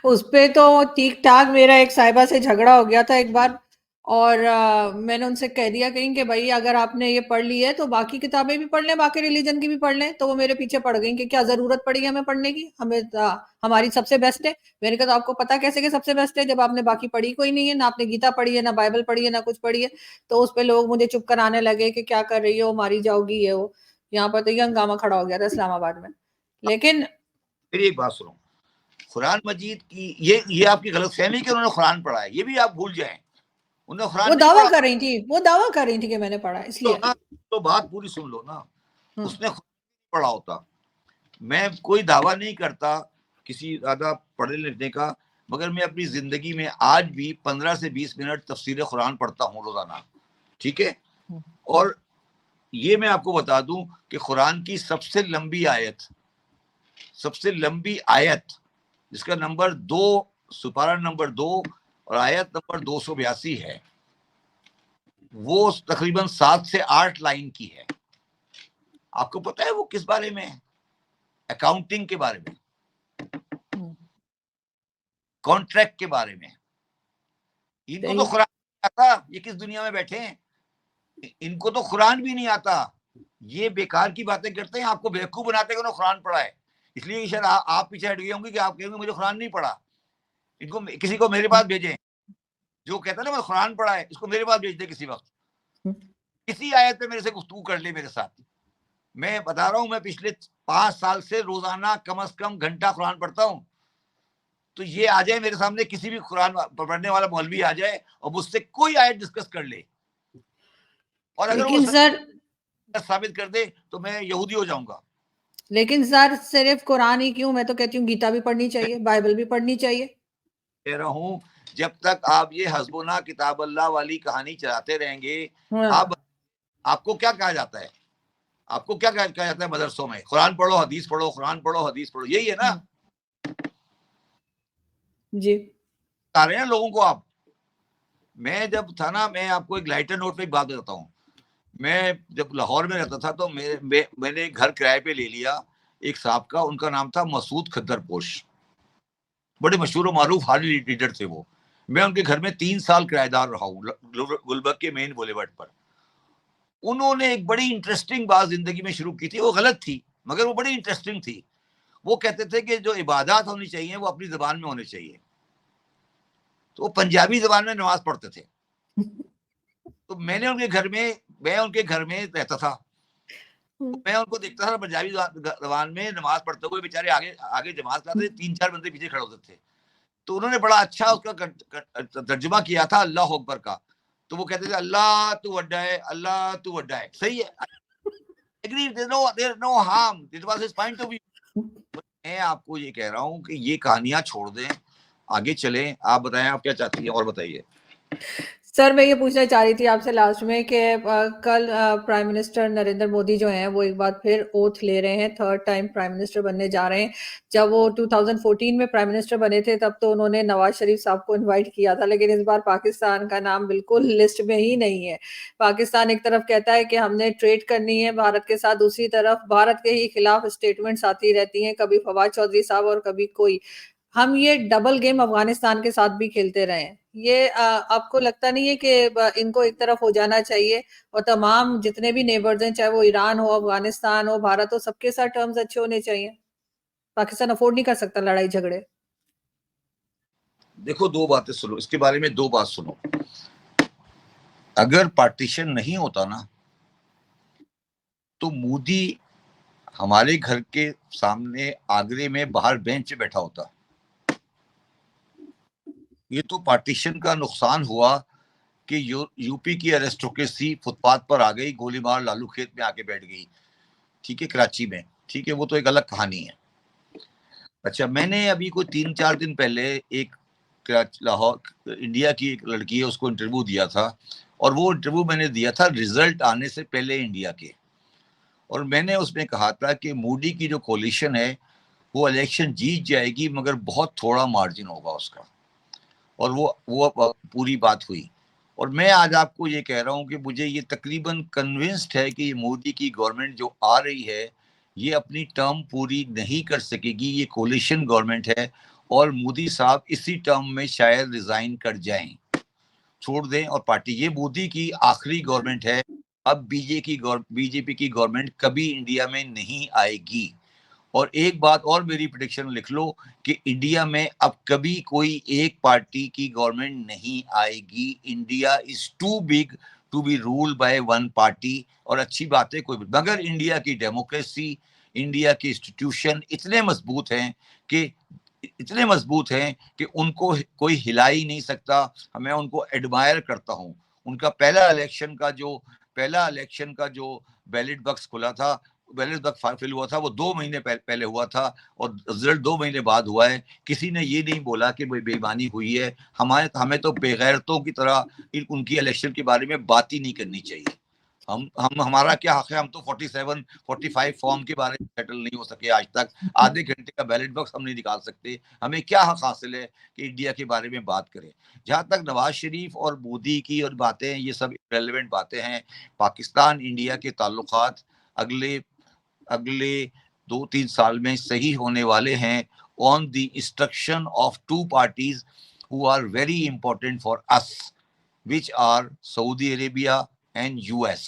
उस पे तो ठीक ठाक मेरा एक साहिबा से झगड़ा हो गया था एक बार, और मैंने उनसे कह दिया कहीं कि भाई अगर आपने ये पढ़ ली है तो बाकी किताबें भी पढ़ लें, बाकी रिलीजन की भी पढ़ लें। तो वो मेरे पीछे पड़ गई कि क्या जरूरत पड़ी हमें पढ़ने की, हमें हमारी सबसे बेस्ट है। मैंने कहा तो आपको पता कैसे कि सबसे बेस्ट है, जब आपने बाकी पढ़ी कोई नहीं है, ना आपने गीता पढ़ी है, ना बाइबल पढ़ी है, ना कुछ पढ़ी है। तो उस पे लोग मुझे चुप कराने लगे कि क्या कर रही हो, मारी जाओगी, ये वो। यहाँ पर तो ये हंगामा खड़ा हो गया था इस्लामाबाद में। लेकिन मेरी एक बात सुनो, कुरान मजीद की ये आपकी गलतफहमी कि उन्होंने कुरान पढ़ा है, ये भी आप भूल जाएं। उन्होंने वो कुरान नहीं दावा पढ़ा। कर रही थी, वो दावा कर रही थी कि मैंने पढ़ा, तो इसलिए। ना, तो बात पूरी सुन लो ना, हम्म, उसने कुरान नहीं पढ़ा होता। मैं कोई दावा नहीं करता किसी ज्यादा पढ़े लिखने का, मगर मैं अपनी जिंदगी में आज भी 15 से 20 मिनट तफसीर कुरान पढ़ता हूँ रोजाना, ठीक है। और ये मैं आपको बता दूं कि कुरान की सबसे लंबी आयत जिसका नंबर 2, सुपारा नंबर 2 और आयत नंबर 282 है, वो तकरीबन 7 से 8 लाइन की है। आपको पता है वो किस बारे में है? अकाउंटिंग के बारे में, कॉन्ट्रैक्ट के बारे में। इनको तो कुरान नहीं आता, ये किस दुनिया में बैठे हैं, इनको तो कुरान भी नहीं आता। ये बेकार की बातें करते हैं, आपको बेवकूफ बनाते हैं कि उन्होंने कुरान पढ़ा है। इसलिए शायद आप पीछे हट गए होंगे कि आप कहेंगे मुझे कुरान नहीं पढ़ा। इनको, किसी को मेरे पास भेजें, जो कहता है ना मैंने कुरान पढ़ा है, इसको मेरे पास भेज दे किसी वक्त, किसी आयत पे मेरे से गुफ्तगू कर ले मेरे साथ। मैं बता रहा हूं, मैं पिछले 5 साल से रोजाना कम से कम घंटा कुरान पढ़ता हूं। तो ये आ जाए मेरे सामने, किसी भी कुरान पढ़ने वाला मौलवी आ जाए और मुझसे कोई आयत डिस्कस कर ले, और अगर वो लेकिन सर साबित कर दे तो मैं यहूदी हो जाऊंगा। लेकिन सर सिर्फ कुरान ही क्यों, मैं तो कहती हूँ गीता भी पढ़नी चाहिए, बाइबल भी पढ़नी चाहिए। कह रहा हूं, जब तक आप ये हस्बुना किताबुल्लाह वाली कहानी चलाते रहेंगे, हाँ, आपको क्या कहा जाता है? आपको क्या कहा जाता है मदरसों में? कुरान पढ़ो, हदीस पढ़ो, कुरान पढ़ो, हदीस पढ़ो, यही है ना? जी, बता रहे हैं लोगों को आप। मैं जब था ना, मैं आपको एक लाइटर नोट पे एक बात बताता हूँ। मैं जब लाहौर में रहता था तो मैंने घर किराए पे ले लिया एक साहब का, उनका नाम था मसूद खद्दरपोश, बड़े मशहूर मारूफ हार्डी लीडर थे वो। मैं उनके घर में 3 साल किराएदार रहा हूँ, गुलबर्ग के मेन बुलेवार्ड पर। उन्होंने एक बड़ी इंटरेस्टिंग बात जिंदगी में शुरू की थी, वो गलत थी मगर वो बड़ी इंटरेस्टिंग थी। वो कहते थे कि जो इबादत होनी चाहिए वो अपनी जबान में होनी चाहिए, तो वो पंजाबी जबान में नमाज पढ़ते थे। तो मैं उनके घर में रहता था, मैं उनको देखता था पंजाबी जबान में नमाज पढ़ते हुए, बेचारे आगे आगे जमात लाते, 3-4 बंदे पीछे खड़े होते थे। तो उन्होंने बड़ा अच्छा उसका तर्जुमा किया था अल्लाह अकबर का। तो वो कहते थे अल्लाह तू वड्डा है, अल्लाह तू वड्डा है। सही है, agree, there no harm, it was his point of view. मैं आपको ये कह रहा हूँ कि ये कहानियां छोड़ दें, आगे चलें। आप बताएं, आप क्या चाहती हैं और बताइए। सर मैं ये पूछना चाह रही थी आपसे लास्ट में कि कल प्राइम मिनिस्टर नरेंद्र मोदी जो हैं वो एक बार फिर ओथ ले रहे हैं, थर्ड टाइम प्राइम मिनिस्टर बनने जा रहे हैं। जब वो 2014 में प्राइम मिनिस्टर बने थे तब तो उन्होंने नवाज शरीफ साहब को इनवाइट किया था, लेकिन इस बार पाकिस्तान का नाम बिल्कुल लिस्ट में ही नहीं है। पाकिस्तान एक तरफ कहता है कि हमने ट्रेड करनी है भारत के साथ, दूसरी तरफ भारत के ही खिलाफ स्टेटमेंट्स आती रहती हैं, कभी फवाद चौधरी साहब और कभी कोई। हम ये डबल गेम अफगानिस्तान के साथ भी खेलते रहे हैं। ये आपको लगता नहीं है कि इनको एक तरफ हो जाना चाहिए और तमाम जितने भी नेबर्स हैं, चाहे वो ईरान हो, अफगानिस्तान हो, भारत हो, सबके साथ टर्म्स अच्छे होने चाहिए? पाकिस्तान अफोर्ड नहीं कर सकता लड़ाई झगड़े। देखो, दो बातें सुनो इसके बारे में, दो बात सुनो। अगर पार्टीशन नहीं होता ना, तो मोदी हमारे घर के सामने आगरे में बाहर बेंच पे बैठा होता। ये तो पार्टीशन का नुकसान हुआ कि यूपी की एरिस्टोक्रेसी फुटपाथ पर आ गई, गोली मार लालू खेत में आके बैठ गई, ठीक है, कराची में, ठीक है, वो तो एक अलग कहानी है। अच्छा, मैंने अभी कोई 3-4 दिन पहले एक लाहौर इंडिया की एक लड़की है, उसको इंटरव्यू दिया था, और वो इंटरव्यू मैंने दिया था रिजल्ट आने से पहले इंडिया के। और मैंने उसमें कहा था कि मोदी की जो कोलिशन है वो इलेक्शन जीत जाएगी, मगर बहुत थोड़ा मार्जिन होगा उसका। और वो पूरी बात हुई। और मैं आज आपको ये कह रहा हूँ कि मुझे ये तकरीबन कन्विंस्ड है कि मोदी की गवर्नमेंट जो आ रही है ये अपनी टर्म पूरी नहीं कर सकेगी, ये कोलिशन गवर्नमेंट है, और मोदी साहब इसी टर्म में शायद रिजाइन कर जाएं, छोड़ दें और पार्टी, ये मोदी की आखिरी गवर्नमेंट है। अब बीजेपी की गवर्नमेंट कभी इंडिया में नहीं आएगी। और एक बात और मेरी प्रेडिक्शन लिख लो कि इंडिया में अब कभी कोई एक पार्टी की गवर्नमेंट नहीं आएगी। India is too big to be rule by one party. और अच्छी बात है, कोई, मगर इंडिया की डेमोक्रेसी, इंडिया की इंस्टीट्यूशन इतने मजबूत हैं कि उनको कोई हिला ही नहीं सकता। मैं उनको एडमायर करता हूँ। उनका पहला इलेक्शन का जो बैलेट बॉक्स खुला था, बैलेट बॉक्स फिल हुआ था, वो 2 महीने पहले हुआ था, और रिजल्ट 2 महीने बाद हुआ है। किसी ने ये नहीं बोला कि बेईमानी हुई है। हमें तो बेगैरतों की तरह उनकी इलेक्शन के बारे में बात ही नहीं करनी चाहिए। हम हमारा क्या हक है? हम तो 47-45 फॉर्म के बारे में सेटल नहीं हो सके आज तक। आधे घंटे का बैलेट बॉक्स हम नहीं निकाल सकते। हमें क्या हक हासिल है कि इंडिया के बारे में बात करें? जहां तक नवाज शरीफ और मोदी की और बातें, ये सब रेलेवेंट बातें हैं। पाकिस्तान इंडिया के ताल्लुकात अगले अगले 2-3 साल में सही होने वाले हैं on the instruction of two parties who are very important for us, which are Saudi Arabia and US.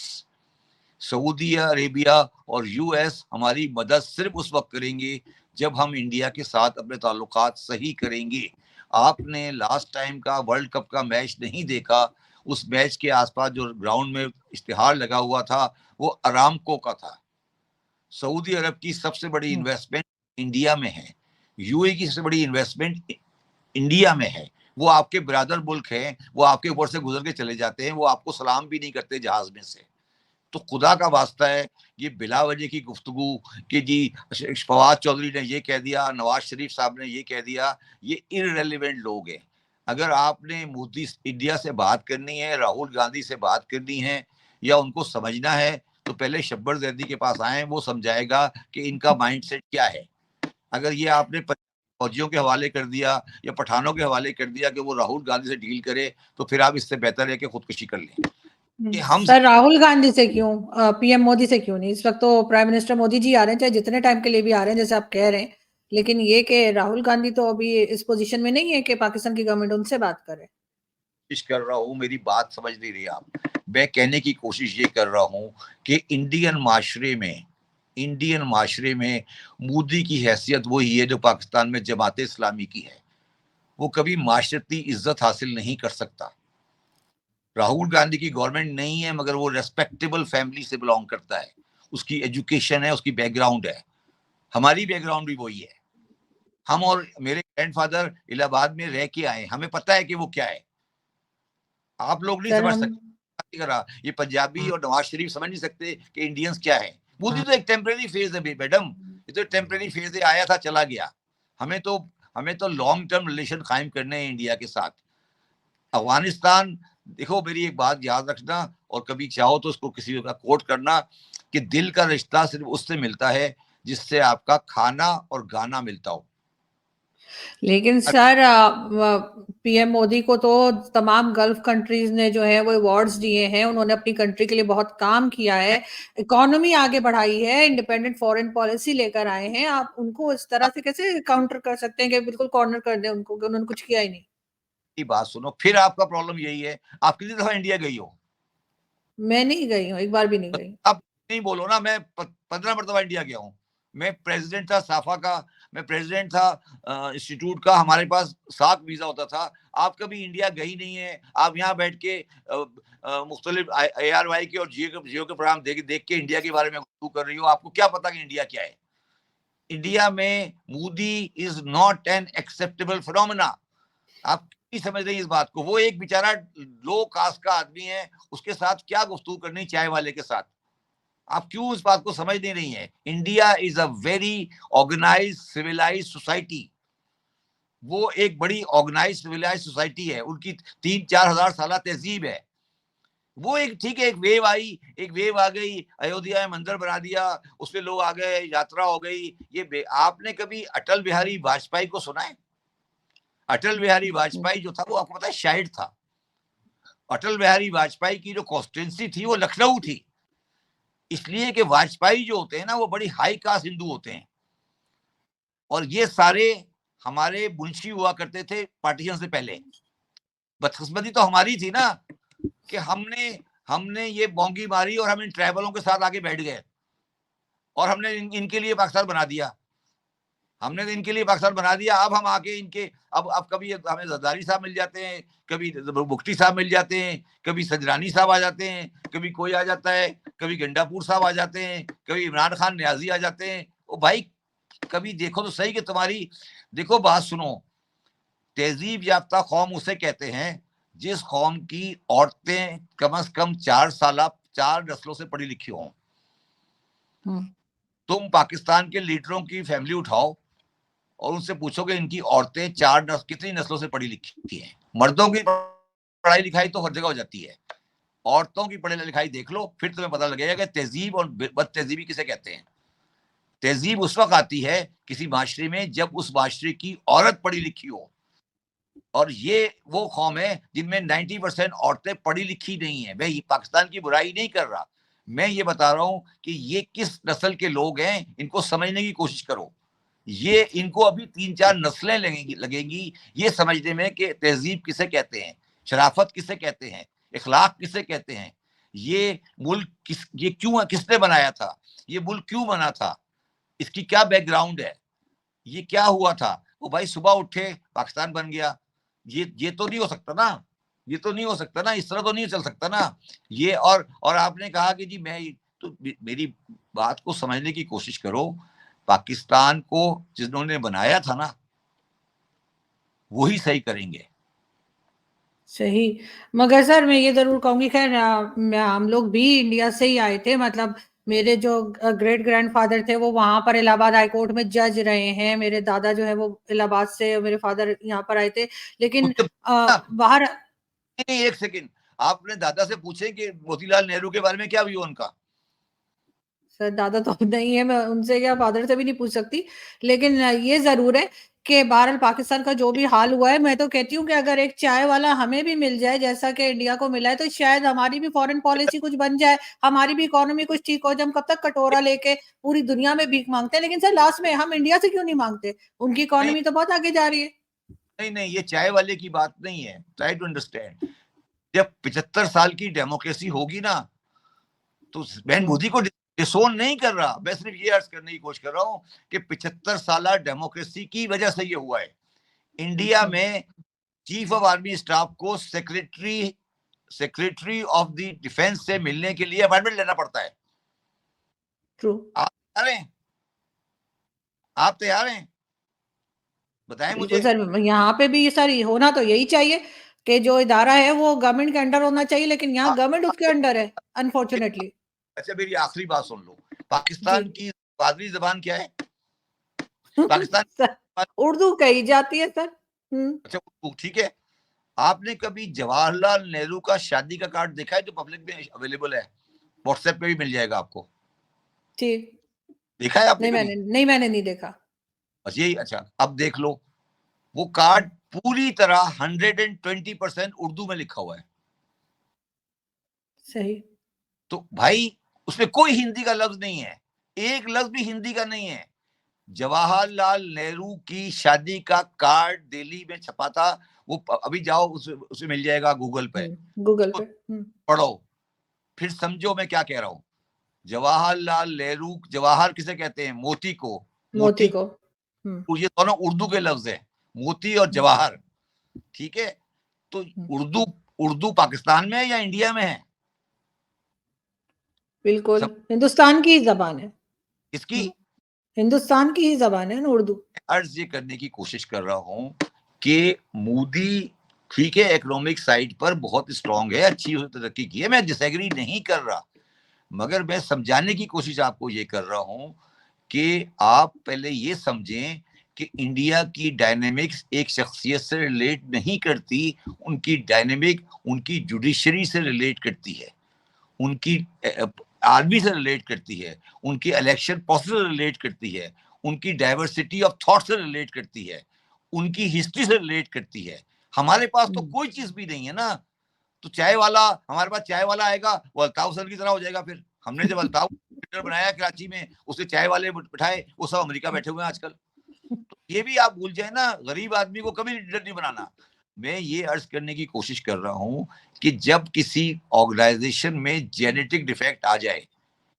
Saudi Arabia और यूएस हमारी मदद सिर्फ उस वक्त करेंगे जब हम इंडिया के साथ अपने ताल्लुकात सही करेंगे। आपने लास्ट टाइम का वर्ल्ड कप का मैच नहीं देखा, उस मैच के आसपास जो ग्राउंड में इश्तिहार लगा हुआ था वो अरामको का था। सऊदी अरब की सबसे बड़ी इन्वेस्टमेंट इंडिया में है, यूए की सबसे बड़ी इन्वेस्टमेंट इंडिया में है। वो आपके ब्रदर मुल्क हैं, वो आपके ऊपर से गुजर के चले जाते हैं, वो आपको सलाम भी नहीं करते जहाज में से। तो खुदा का वास्ता है, ये बिला वजह की गुफ्तगू कि जी फवाद चौधरी ने ये कह दिया, नवाज शरीफ साहब ने ये कह दिया, ये इररेलेवेंट लोग हैं। अगर आपने मोदी इंडिया से बात करनी है, राहुल गांधी से बात करनी है, या उनको समझना है, तो पहले शब्बर जैदी के पास आए, वो समझाएगा कि इनका माइंडसेट क्या है। अगर ये आपने फौजियों के हवाले कर दिया या पठानों के हवाले कर दिया कि वो राहुल गांधी से डील करे, तो फिर आप इससे बेहतर है कि खुदकुशी कर लें। कि हम सर राहुल गांधी से क्यों, पीएम मोदी से क्यों नहीं? इस वक्त तो प्राइम मिनिस्टर मोदी जी आ रहे हैं, चाहे जितने टाइम के लिए भी आ रहे हैं जैसे आप कह रहे हैं, लेकिन ये कि राहुल गांधी तो अभी इस पोजीशन में नहीं है कि पाकिस्तान की गवर्नमेंट उनसे बात करे। कोशिश कर रहा हूँ, मेरी बात समझ नहीं रही आप। मैं कहने की कोशिश ये कर रहा हूँ कि इंडियन माशरे में इंडियन माशरे में मोदी की हैसियत वही है जो पाकिस्तान में जमात इस्लामी की है। वो कभी माशरती इज्जत हासिल नहीं कर सकता। राहुल गांधी की गवर्नमेंट नहीं है, मगर वो रेस्पेक्टेबल फैमिली से बिलोंग करता है, उसकी एजुकेशन है, उसकी बैकग्राउंड है। हमारी बैकग्राउंड भी वही है। हम और मेरे ग्रैंडफादर इलाहाबाद में रह के आए, हमें पता है कि वो क्या है। आप लोग नहीं सर समझ हम सकते, ये पंजाबी और नवाज शरीफ समझ नहीं सकते कि इंडियंस क्या है। मोदी तो एक टेम्परेरी फेज है मैडम, ये तो टेम्परेरी फेज है, आया था चला गया। हमें तो लॉन्ग टर्म रिलेशन कायम करने हैं इंडिया के साथ। अफगानिस्तान, देखो मेरी एक बात याद रखना, और कभी चाहो तो उसको किसी का कोट करना, कि दिल का रिश्ता सिर्फ उससे मिलता है जिससे आपका खाना और गाना मिलता हो। लेकिन सर पीएम मोदी को तो तमाम गल्फ कंट्रीज ने जो है वो अवार्ड्स दिए हैं, उन्होंने अपनी कंट्री के लिए बहुत काम किया है, इकोनॉमी आगे बढ़ाई है, इंडिपेंडेंट फॉरेन पॉलिसी लेकर आए हैं। आप उनको इस तरह से कैसे काउंटर कर सकते हैं कि बिल्कुल कॉर्नर कर दें उनको कि उन्होंने कुछ किया ही नहीं? की बात सुनो, फिर आपका प्रॉब्लम यही है, आप कितनी दफा इंडिया गई हो? मैं नहीं गई हूँ, एक बार भी नहीं गई। आप नहीं बोलो ना, मैं 15 मरतबा इंडिया गया हूँ। मैं प्रेसिडेंट था साफा का, मैं प्रेसिडेंट था इंस्टीट्यूट का, हमारे पास 7 वीजा होता था। आप कभी इंडिया गई नहीं है, आप यहाँ बैठ के मुख्तलिफ ARY के और जियो के प्रोग्राम देख देख के इंडिया के बारे में गुफ्तगू कर रही हो। आपको क्या पता कि इंडिया क्या है? इंडिया में Modi is not an acceptable phenomena. आप नहीं समझ रहे इस बात को। वो एक बेचारा लो कास्ट का आदमी है, उसके साथ क्या गुफ्तगू करनी चाय वाले के साथ? आप क्यों इस बात को समझ नहीं रही हैं? India is a very organise civilise society. वो एक बड़ी ऑर्गेनाइज सिविलाइज सोसाइटी है, उनकी 3-4 हजार साल तहजीब है। वो एक ठीक है, एक वेव आ गई, अयोध्या में मंदिर बना दिया, उसमें लोग आ गए, यात्रा हो गई। आपने कभी अटल बिहारी वाजपेयी को सुना है? अटल बिहारी वाजपेयी जो था वो आपको पता है शायर था। अटल बिहारी वाजपेयी की जो कॉन्स्टिट्यूंसी थी वो लखनऊ थी, इसलिए कि वाजपेयी जो होते हैं ना वो बड़ी हाई कास्ट हिंदू होते हैं। और ये सारे हमारे मुंशी हुआ करते थे पार्टीशन से पहले। बदकिस्मती तो हमारी थी ना कि हमने हमने ये बोंगी मारी और हम इन ट्राइबलों के साथ आके बैठ गए, और हमने इनके लिए पाकिस्तान बना दिया। हमने तो इनके लिए पाकिस्तान बना दिया। अब हम आके इनके अब कभी हमें जरदारी साहब मिल जाते हैं, कभी मुफ्ती साहब मिल जाते हैं, कभी सजरानी साहब आ जाते हैं, कभी कोई आ जाता है, कभी गंडापुर साहब आ जाते हैं, कभी इमरान खान न्याजी आ जाते हैं। ओ भाई, कभी देखो तो सही कि तुम्हारी, देखो बात सुनो, तहजीब याफ्ता कौम उसे कहते हैं जिस कौम की औरतें कम से कम 4 नस्लों से पढ़ी लिखी हों। तुम पाकिस्तान के लीडरों की फैमिली उठाओ और उनसे पूछोगे इनकी औरतें कितनी नस्लों से पढ़ी लिखी हैं। मर्दों की पढ़ाई लिखाई तो हर जगह हो जाती है, औरतों की पढ़ाई लिखाई देख लो, फिर तुम्हें पता लगेगा कि तहजीब और बद तहजीबी किसे कहते हैं। तहजीब उस वक्त आती है किसी माशरे में जब उस माशरे की औरत पढ़ी लिखी हो, और ये वो कौम है जिनमें 90% औरतें पढ़ी लिखी नहीं है। मैं पाकिस्तान की बुराई नहीं कर रहा, मैं ये बता रहा हूं कि ये किस नस्ल के लोग हैं, इनको समझने की कोशिश करो। ये इनको अभी 3-4 नस्लें लगेंगी ये समझने में कि तहजीब किसे कहते हैं, शराफत किसे कहते हैं, इखलाक किसे कहते हैं, ये मुल्क ये क्यों, किसने बनाया था, ये मुल्क क्यों बना था, इसकी क्या बैकग्राउंड है, ये क्या हुआ था। वो भाई सुबह उठे पाकिस्तान बन गया, ये तो नहीं हो सकता ना, ये तो नहीं हो सकता ना, इस तरह तो नहीं चल सकता ना ये। और आपने कहा कि जी मैं, तो मेरी बात को समझने की कोशिश करो। पाकिस्तान को जिन्होंने बनाया था ना वही सही करेंगे। सही। मगर सर मैं ये जरूर कहूंगी, खैर हम लोग भी इंडिया से ही आए थे, मतलब मेरे जो ग्रेट ग्रैंडफादर थे वो वहां पर इलाहाबाद हाई कोर्ट में जज रहे हैं, मेरे दादा जो है वो इलाहाबाद से, मेरे फादर यहाँ पर आए थे, लेकिन उसके बाहर। नहीं, एक सेकंड, आपने दादा से पूछे कि मोतीलाल नेहरू के बारे में क्या व्यू उनका? सर दादा तो नहीं है, मैं उनसे क्या फादर से भी नहीं पूछ सकती, लेकिन ये जरूर है कि बहरहाल पाकिस्तान का जो भी हाल हुआ है, मैं तो कहती हूँ कि अगर एक चाय वाला हमें भी मिल जाए जैसा कि इंडिया को मिला है, तो शायद हमारी भी फॉरेन पॉलिसी कुछ बन जाए, हमारी भी इकोनॉमी कुछ ठीक हो जाए। हम कब तक कटोरा लेके पूरी दुनिया में भीख मांगते हैं, लेकिन सर लास्ट में हम इंडिया से क्यों नहीं मांगते? उनकी नहीं इकोनॉमी तो बहुत आगे जा रही है। नहीं नहीं, ये चाय वाले की बात नहीं है, ट्राई टू अंडरस्टैंड। जब 75 साल की डेमोक्रेसी होगी ना, तो बहन हम्म। मोदी को डिसोन नहीं कर रहा, मैं सिर्फ ये अर्ज करने की कोशिश कर रहा हूँ कि 75 साल डेमोक्रेसी की वजह से ये हुआ है। इंडिया में चीफ ऑफ आर्मी स्टाफ को सेक्रेटरी ऑफ द डिफेंस से मिलने के लिए अपॉइंटमेंट लेना पड़ता है। ट्रू। आप तैयार हैं? आप तैयार हैं? बताएं बिल्कुल मुझे। सर, यहाँ पे भी सर होना तो यही चाहिए कि जो इदारा है वो गवर्नमेंट के अंडर होना चाहिए, लेकिन यहाँ गवर्नमेंट उसके अंडर है अनफॉर्चुनेटली। अच्छा, मेरी आखिरी बात सुन लो। जी। पाकिस्तान की मादरी जबान क्या है? पाकिस्तान सर उर्दू कही जाती है सर। अच्छा, ठीक है। आपने कभी जवाहरलाल नेहरू का शादी का कार्ड देखा है जो पब्लिक में अवेलेबल है? व्हाट्सएप पे भी मिल जाएगा आपको। जी। देखा है आपने कभी? मैंने नहीं देखा। बस यही। अच्छा, अब देख लो, वो कार्ड पूरी तरह 120% उर्दू में लिखा हुआ है। सही। तो भाई उसमें कोई हिंदी का लफ्ज नहीं है, एक लफ्ज भी हिंदी का नहीं है। जवाहरलाल नेहरू की शादी का कार्ड दिल्ली में छपा था, वो अभी जाओ उसे मिल जाएगा गूगल पे, गूगल पे पढ़ो, फिर समझो मैं क्या कह रहा हूं। जवाहरलाल नेहरू, जवाहर किसे कहते हैं? मोती को। मोती मोती, को। ये दोनों उर्दू के लफ्ज है, मोती और जवाहर। ठीक है, तो उर्दू उर्दू पाकिस्तान में है या इंडिया में है? बिल्कुल सब हिंदुस्तान की ही जबान है। इसकी हिंदुस्तान की ही जबान है ना उर्दू। अर्ज ये करने की कोशिश कर रहा हूं कि मोदी ठीक है, इकोनॉमिक साइड पर बहुत स्ट्रांग है, अच्छी तरक्की की है, मैं डिसएग्री नहीं कर रहा, मगर मैं समझाने की कोशिश आपको ये कर रहा हूं कि आप पहले ये समझें कि इंडिया की डायनेमिक्स एक शख्सियत से रिलेट नहीं करती, उनकी डायनेमिक उनकी जुडिशरी से रिलेट करती है, उनकी आर्मी से रिलेट करती है, उनकी इलेक्शन प्रोसेस से रिलेट करती है, उनकी डाइवर्सिटी ऑफ थॉट से रिलेट करती है, उनकी हिस्ट्री से रिलेट करती है। हमारे पास तो कोई चीज भी नहीं है ना। तो चाय वाला, हमारे पास चाय वाला आएगा वो अल्ताफ सर की तरह हो जाएगा। फिर हमने जब अल्ताफ बनाया कराची में, उसके चाय वाले बिठाए, वो सब अमेरिका बैठे हुए हैं आजकल। तो ये भी आप भूल जाए ना, गरीब आदमी को कभी लीडर नहीं बनाना। मैं ये अर्ज करने की कोशिश कर रहा हूं कि जब किसी ऑर्गेनाइजेशन में जेनेटिक डिफेक्ट आ जाए,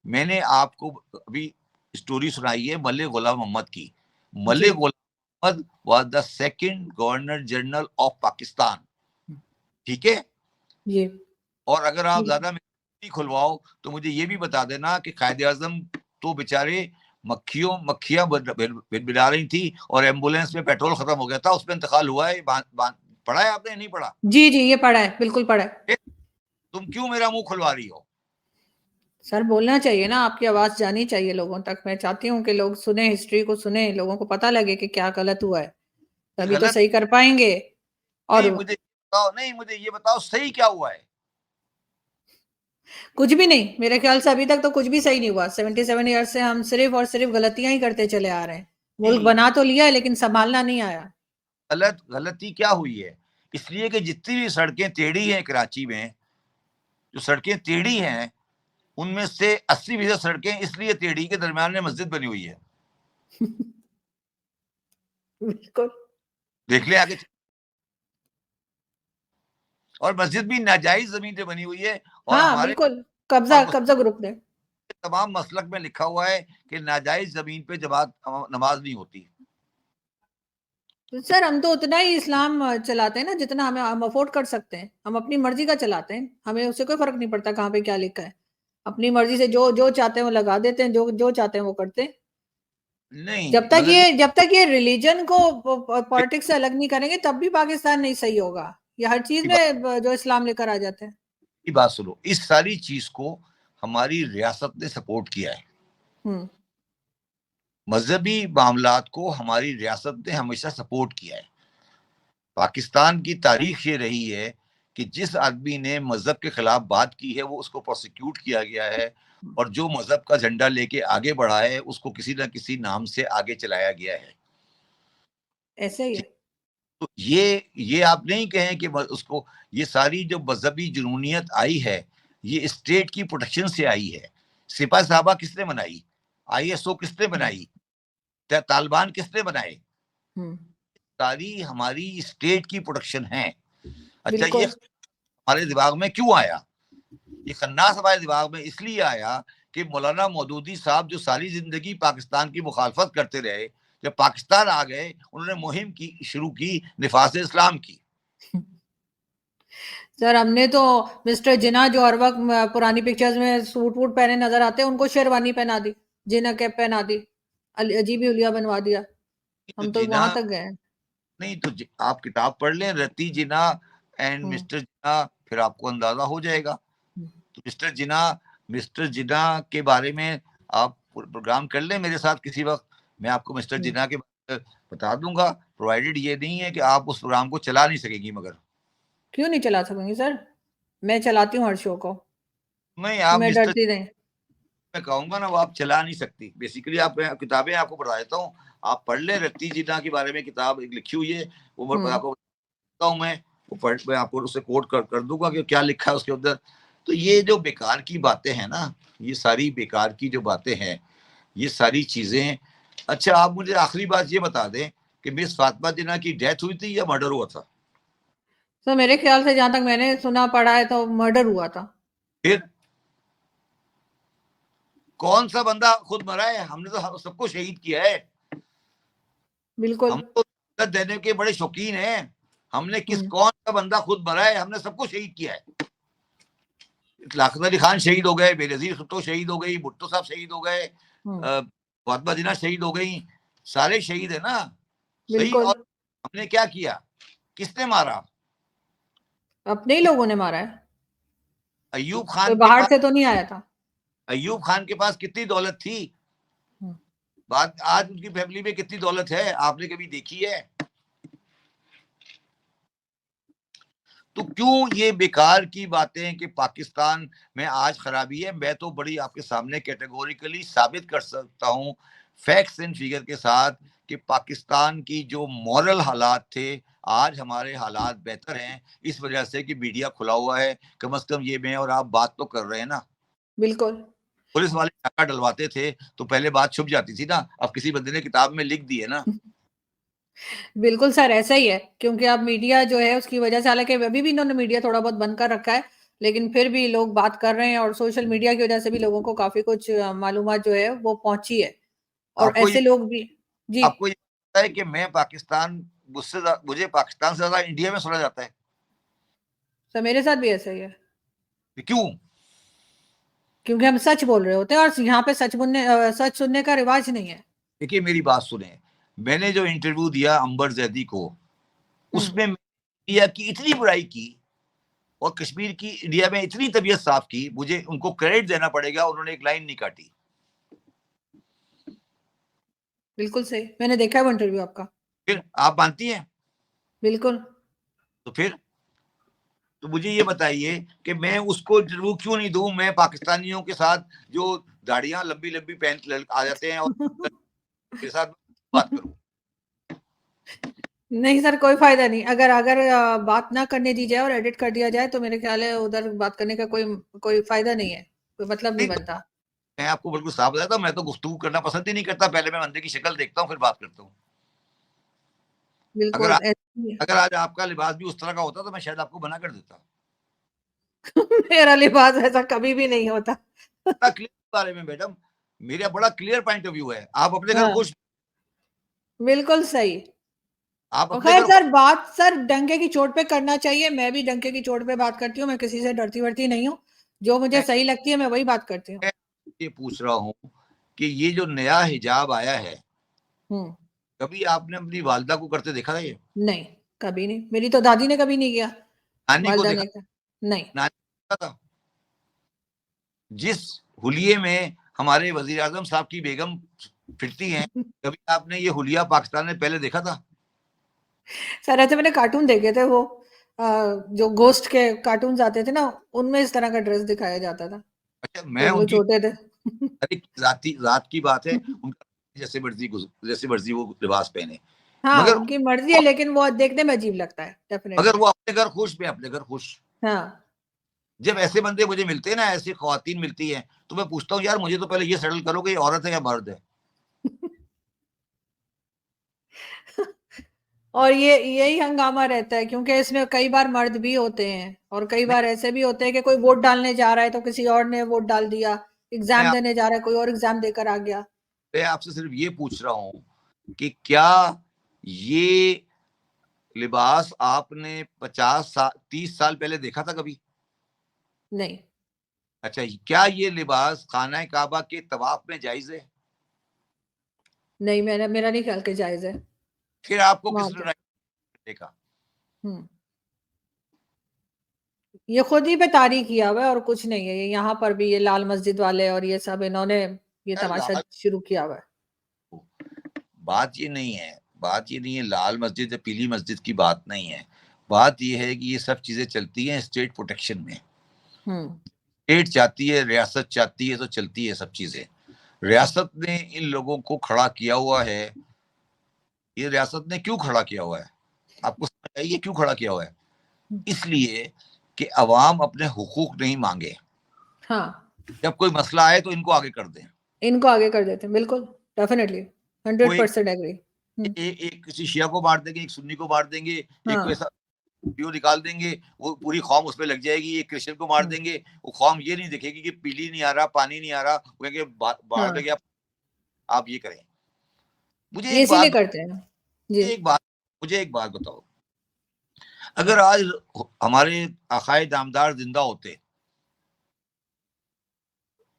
मैंने आपको अभी स्टोरी सुनाई है मल्लिक गुलाम मोहम्मद की। Malik Ghulam Mohammad was the second governor general of Pakistan. ठीक है, ये और अगर आप ज्यादा खुलवाओ तो मुझे ये भी बता देना कि कायदे आजम तो बेचारे मक्खियां बिला रही थी और एम्बुलेंस में पेट्रोल खत्म हो गया था, उसमें इंतकाल हुआ है। पढ़ा है आपने? नहीं पढ़ा? जी जी, ये पढ़ा है, बिल्कुल पढ़ा है। तुम क्यों मेरा मुंह खुलवा रही हो? सर बोलना चाहिए ना, आपकी आवाज जानी चाहिए लोगों तक। मैं चाहती हूँ कि लोग सुने, हिस्ट्री को सुने, लोगों को पता लगे कि क्या गलत हुआ है, तभी तो गलत सही कर पाएंगे। और नहीं, मुझे बताओ, नहीं मुझे ये बताओ सही क्या हुआ है? कुछ भी नहीं, मेरे ख्याल से अभी तक तो कुछ भी सही नहीं हुआ। 77 ईयर से हम सिर्फ और सिर्फ गलतियां ही करते चले आ रहे हैं। मुल्क नहीं, बना तो लिया है लेकिन संभालना नहीं आया। गलती क्या हुई है? इसलिए कि जितनी भी सड़कें टेढ़ी हैं कराची में, जो सड़कें टेढ़ी हैं उनमें से 80% सड़कें इसलिए टेढ़ी के दरमियान में मस्जिद बनी हुई है। बिल्कुल। देख ले आगे। और मस्जिद भी नाजायज जमीन पे बनी हुई है, और हाँ हमारे बिल्कुल, कब्जा कब्जा ग्रुप ने। तमाम मसलक में लिखा हुआ है कि नाजायज जमीन पे जमात नमाज नहीं होती। तो सर हम तो उतना ही इस्लाम चलाते हैं ना जितना हम अफोर्ड कर सकते हैं। हम अपनी मर्जी का चलाते हैं, हमें उससे कोई फर्क नहीं पड़ता कहाँ पे क्या लिखा है। अपनी मर्जी से जो जो चाहते हैं वो लगा देते हैं, जो जो चाहते हैं वो करते हैं। नहीं जब तक ये रिलीजन को पॉलिटिक्स से अलग नहीं करेंगे तब भी पाकिस्तान नहीं सही होगा। ये हर चीज में जो इस्लाम लेकर आ जाते हैं। की बात सुनो, इस सारी चीज को हमारी रियासत ने सपोर्ट किया है। मजहबी मामलात को हमारी रियासत ने हमेशा सपोर्ट किया है। पाकिस्तान की तारीख ये रही है कि जिस आदमी ने मजहब के खिलाफ बात की है वो उसको प्रोसिक्यूट किया गया है, और जो मजहब का झंडा लेके आगे बढ़ा है उसको किसी ना किसी नाम से आगे चलाया गया है। ऐसे ही है। तो ये आप नहीं कहें कि उसको, ये सारी जो मजहबी जुनूनियत आई है ये स्टेट की प्रोटेक्शन से आई है। सिपा साहबा किसने बनाई? ISO किसने बनाई? तालिबान किसने बनाए? सारी हमारी स्टेट की प्रोटेक्शन है। अच्छा, ये हमारे दिमाग में क्यों आया? ये खन्नास हमारे दिमाग में इसलिए आया कि मौलाना मौदूदी साहब जो सारी जिंदगी पाकिस्तान की मुखालफत करते रहे, जब पाकिस्तान आ गए उन्होंने मुहिम की शुरू की निफाज इस्लाम की। सर हमने तो मिस्टर जिन्ना जो हर वक्त पुरानी पिक्चर्स में सूट वूट पहने नजर आते हैं, उनको शेरवानी पहना दी, जिन्ना कैप पहना दी, अजीब ही हुलिया बनवा दिया। तो हम तो जिना वहां तक गए हैं। नहीं तो आप किताब पढ़ लें रती जिना एंड हम्म, मिस्टर जिना, फिर आपको अंदाजा हो जाएगा। हम्म, तो मिस्टर जिना के बारे में आप प्रोग्राम कर लें मेरे साथ किसी वक्त, मैं आपको मिस्टर हम्म। जिना के बारे में बता दूंगा, प्रोवाइडेड ये नहीं है कि आप उस प्रोग्राम को चला नहीं सकेंगी। मगर क्यों नहीं चला सकूंगी सर? मैं चलाती हूँ हर शो को। नहीं, आप मैं मिस्टर, डरती नहीं। मैं कहूंगा ना वो आप चला नहीं सकती। बेसिकली आप किताबें आपको पढ़ा देता हूँ, आप पढ़ ले। रत्ती जिना के बारे में किताब एक लिखी हुई है, वो मैं हम्म, आपको बताता हूँ। मैं आपको उसे कोट कर दूंगा कि क्या लिखा है उसके अंदर। तो ये जो बेकार की बातें हैं ना, ये सारी बेकार की जो बातें हैं, ये सारी चीजें। अच्छा, आप मुझे आखिरी बात ये बता दें कि मिस फातिमा जिन्ना की डेथ हुई थी या मर्डर हुआ था? सर मेरे ख्याल से जहां तक मैंने सुना पढ़ा है तो मर्डर हुआ था। फिर कौन सा बंदा खुद मरा है? हमने तो सबको शहीद किया है। बिल्कुल। हम तो शहादत देने के बड़े शौकीन हैं। हमने हम्म, कौन सा बंदा खुद मरा है? हमने सबको शहीद किया है। लाखन अली खान शहीद हो गए, बेनजीर भुट्टो शहीद हो गई, भुट्टो साहब शहीद हो गए, हम्म, फातिमा जिन्ना शहीद हो गई, सारे शहीद है ना। सही। बिल्कुल। और हमने क्या किया? किसने मारा? अपने ही लोगों ने मारा है। अयूब कोई खान के बाहर पास, से तो नहीं आया था। अयूब खान के पास कितनी दौलत थी? हम्म, बात आज उनकी फैमिली में कितनी दौलत है, आपने कभी देखी है? तो क्यों ये बेकार की बातें कि पाकिस्तान में आज खराबी है? मैं तो बड़ी आपके सामने कैटेगोरिकली साबित कर सकता हूं, फैक्ट्स एंड फिगर के साथ, कि पाकिस्तान की जो मॉरल हालात थे, आज हमारे हालात बेहतर हैं इस वजह से कि मीडिया खुला हुआ है। कम से कम ये मैं और आप बात तो कर रहे हैं ना। बिल्कुल। पुलिस वाले टाका डलवाते थे तो पहले बात छुप जाती थी ना, अब किसी बंदे ने किताब में लिख दी है ना। बिल्कुल सर ऐसा ही है, क्योंकि अब मीडिया जो है उसकी वजह से, हालांकि अभी भी इन्होंने मीडिया थोड़ा बहुत बंद कर रखा है, लेकिन फिर भी लोग बात कर रहे हैं और सोशल मीडिया की वजह से भी लोगों को काफी कुछ मालूमात जो है वो पहुंची है। और आपको ये ऐसे लोग भी। जी। आपको ये पता है कि मैं पाकिस्तान, मुझे पाकिस्तान से ज्यादा इंडिया में सुना जाता है? सर मेरे साथ भी ऐसा ही है। क्यों? क्योंकि हम सच बोल रहे होते हैं और यहाँ पे सच सुनने का रिवाज नहीं है। देखिए मेरी बात सुने, मैंने जो इंटरव्यू दिया अंबर जैदी को, हम्म। उसमें इंडिया की इतनी बुराई की और कश्मीर की इंडिया में इतनी तबीयत साफ की, मुझे उनको क्रेडिट देना पड़ेगा, उन्होंने एक लाइन नहीं काटी। बिल्कुल सही, मैंने देखा है वो इंटरव्यू आपका। फिर आप मानती हैं? बिल्कुल। तो फिर तो मुझे ये बताइए कि मैं उसको इंटरव्यू क्यों नहीं दूं? मैं पाकिस्तानियों के साथ जो दाढ़ियां लंबी लंबी पहन आ जाते हैं और के साथ बात करूं? नहीं सर, कोई फायदा नहीं। अगर अगर बात ना करने दी जाए और एडिट कर दिया जाए तो मेरे ख्याल है उधर बात करने का कोई कोई फायदा नहीं है, कोई मतलब नहीं नहीं तो बनता। मैं आपको बिल्कुल साफ बताता हूं, मैं तो गुफ्तगू करना पसंद ही नहीं करता। पहले मैं बंदे की शक्ल देखता हूं फिर बात करता हूं। अगर बिल्कुल आ, ऐसे ही है। अगर आज आपका लिबास भी उस तरह का होता तो मैं शायद आपको मना कर देता। मेरा लिबास ऐसा कभी भी नहीं होता। बड़ा क्लियर बारे में मैडम, मेरा बड़ा क्लियर पॉइंट ऑफ व्यू है। आप अपने घर हाँ, खुश, बिल्कुल सही। आप और अपने खैर घर खुश। सर, बात सर डंके की चोट पे करना चाहिए। मैं भी डंके की चोट पे बात करती हूँ, मैं किसी से डरती वरती नहीं हूँ। जो मुझे मैं सही लगती है मैं वही बात करती हूँ। मैं ये पूछ रहा हूँ कि ये जो नया हिजाब आया है, हम्म। कभी आपने अपनी वालदा को करते देखा था ये? नहीं, कभी नहीं। मेरी तो दादी ने कभी नहीं किया। नानी को वालदा देखा? ने किया। नहीं। नानी को देखा था? जिस हुलिये में हमारे वजीर आजम साहब की बेगम फिरती हैं, कभी आपने ये हुलिया पाकिस्तान में पहले देखा था? सर ऐसे मैंने कार्टून देखे थे वो, जो घोस्ट के कार्टून्स आते थे ना, उनमें इस तरह का ड्रेस दिखाया जाता था अच्छा, मैं जब वो उनकी छोटे थे। हर एक जाति जात की बात है, उनका जैसे मर्जी वो लिबास पहने। हाँ, मगर उनकी मर्जी है, लेकिन वो देखने में अजीब लगता है मगर डेफिनेटली। वो अपने घर खुश, मैं अपने घर खुश। हाँ। जब ऐसे बंदे मुझे मिलते हैं ना, ऐसी खवातीन मिलती हैं, तो मैं पूछता हूँ यार मुझे तो पहले ये सेटल करो कि ये औरत है या मर्द है। और ये यही हंगामा रहता है, क्योंकि इसमें कई बार मर्द भी होते हैं और कई नहीं, बार ऐसे भी होते हैं कि कोई वोट डालने जा रहा है तो किसी और ने वोट डाल दिया, एग्जाम देने जा रहा है, कोई और एग्जाम देकर आ गया। मैं आपसे सिर्फ ये पूछ रहा हूँ कि क्या ये लिबास आपने 30 साल पहले देखा था कभी? नहीं। अच्छा, क्या ये लिबास खाना काबा के तवाफ में जायज है? नहीं, मेरा नहीं ख्याल के जायज है। फिर आपको वहां किसने पे राइट देखा? ये खुद ही पे तारी किया हुआ है और कुछ नहीं है। ये यहाँ पर भी ये लाल मस्जिद वाले और ये सब इन्होंने ये तमाशा शुरू किया हुआ है। बात ये नहीं है, बात ये नहीं है लाल मस्जिद या पीली मस्जिद की बात नहीं है। बात ये है कि ये सब चीजें चलती हैं स्टेट प्रोटेक्शन में। स्टेट चाहती है, रियासत चाहती है, तो चलती है सब चीजें। रियासत ने इन लोगों को खड़ा किया हुआ है। ये रियासत ने क्यों खड़ा किया हुआ है? आपको समझ आई ये क्यों खड़ा किया हुआ है? इसलिए कि अवाम अपने हुकूक नहीं मांगे। हाँ, जब कोई मसला आए तो इनको आगे कर दें। इनको आगे कर देते हैं, बिल्कुल, डेफिनेटली, 100% एग्री। एक किसी शिया को मार देंगे, एक सुन्नी को मार देंगे, एक को हाँ, ऐसा वीडियो निकाल देंगे, वो पूरी कौम उसमें लग जाएगी। एक क्रिश्चियन को मार देंगे, वो कौम ये नहीं देखेगी कि पीली नहीं आ रहा, पानी नहीं आ रहा, वो कहेंगे बाहर लगे आप ये करें। मुझे ये इसीलिए करते हैं जी। मुझे एक बात बताओ, अगर आज हमारे आकाए दामदार जिंदा होते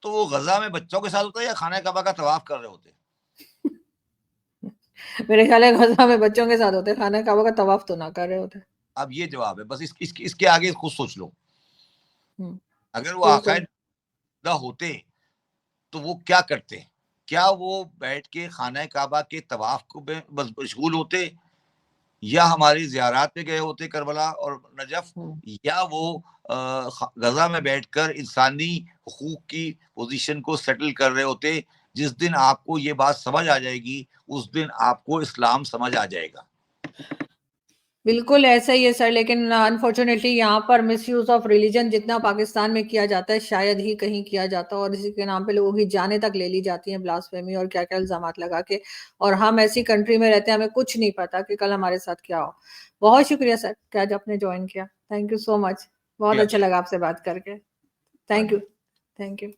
तो वो गजा में बच्चों के साथ होते या खाना काबा का तवाफ कर रहे होते? मेरे ख्याल है गजा में बच्चों के साथ होते, खाना काबा का तवाफ तो ना कर रहे होते। अब ये जवाब है, बस इसके आगे खुद सोच लो। अगर वो आकाए दामदा होते तो वो क्या करते? क्या वो बैठ के खाना काबा के तवाफ को बस मशगूल होते, या हमारी ज़ियारात पे गए होते करबला और नजफ, या वो गजा में बैठकर इंसानी हुकूक की पोजीशन को सेटल कर रहे होते? जिस दिन आपको ये बात समझ आ जाएगी उस दिन आपको इस्लाम समझ आ जाएगा। बिल्कुल ऐसा ही है सर, लेकिन अनफॉर्चुनेटली यहाँ पर मिसयूज ऑफ रिलीजन जितना पाकिस्तान में किया जाता है शायद ही कहीं किया जाता, और इसी के नाम पे लोगों की जानें तक ले ली जाती हैं, ब्लास्फेमी और क्या क्या इल्जामात लगा के। और हम ऐसी कंट्री में रहते हैं, हमें कुछ नहीं पता कि कल हमारे साथ क्या हो। बहुत शुक्रिया सर कि आज आपने ज्वाइन किया। थैंक यू सो मच, बहुत अच्छा लगा आपसे बात करके। Thank you.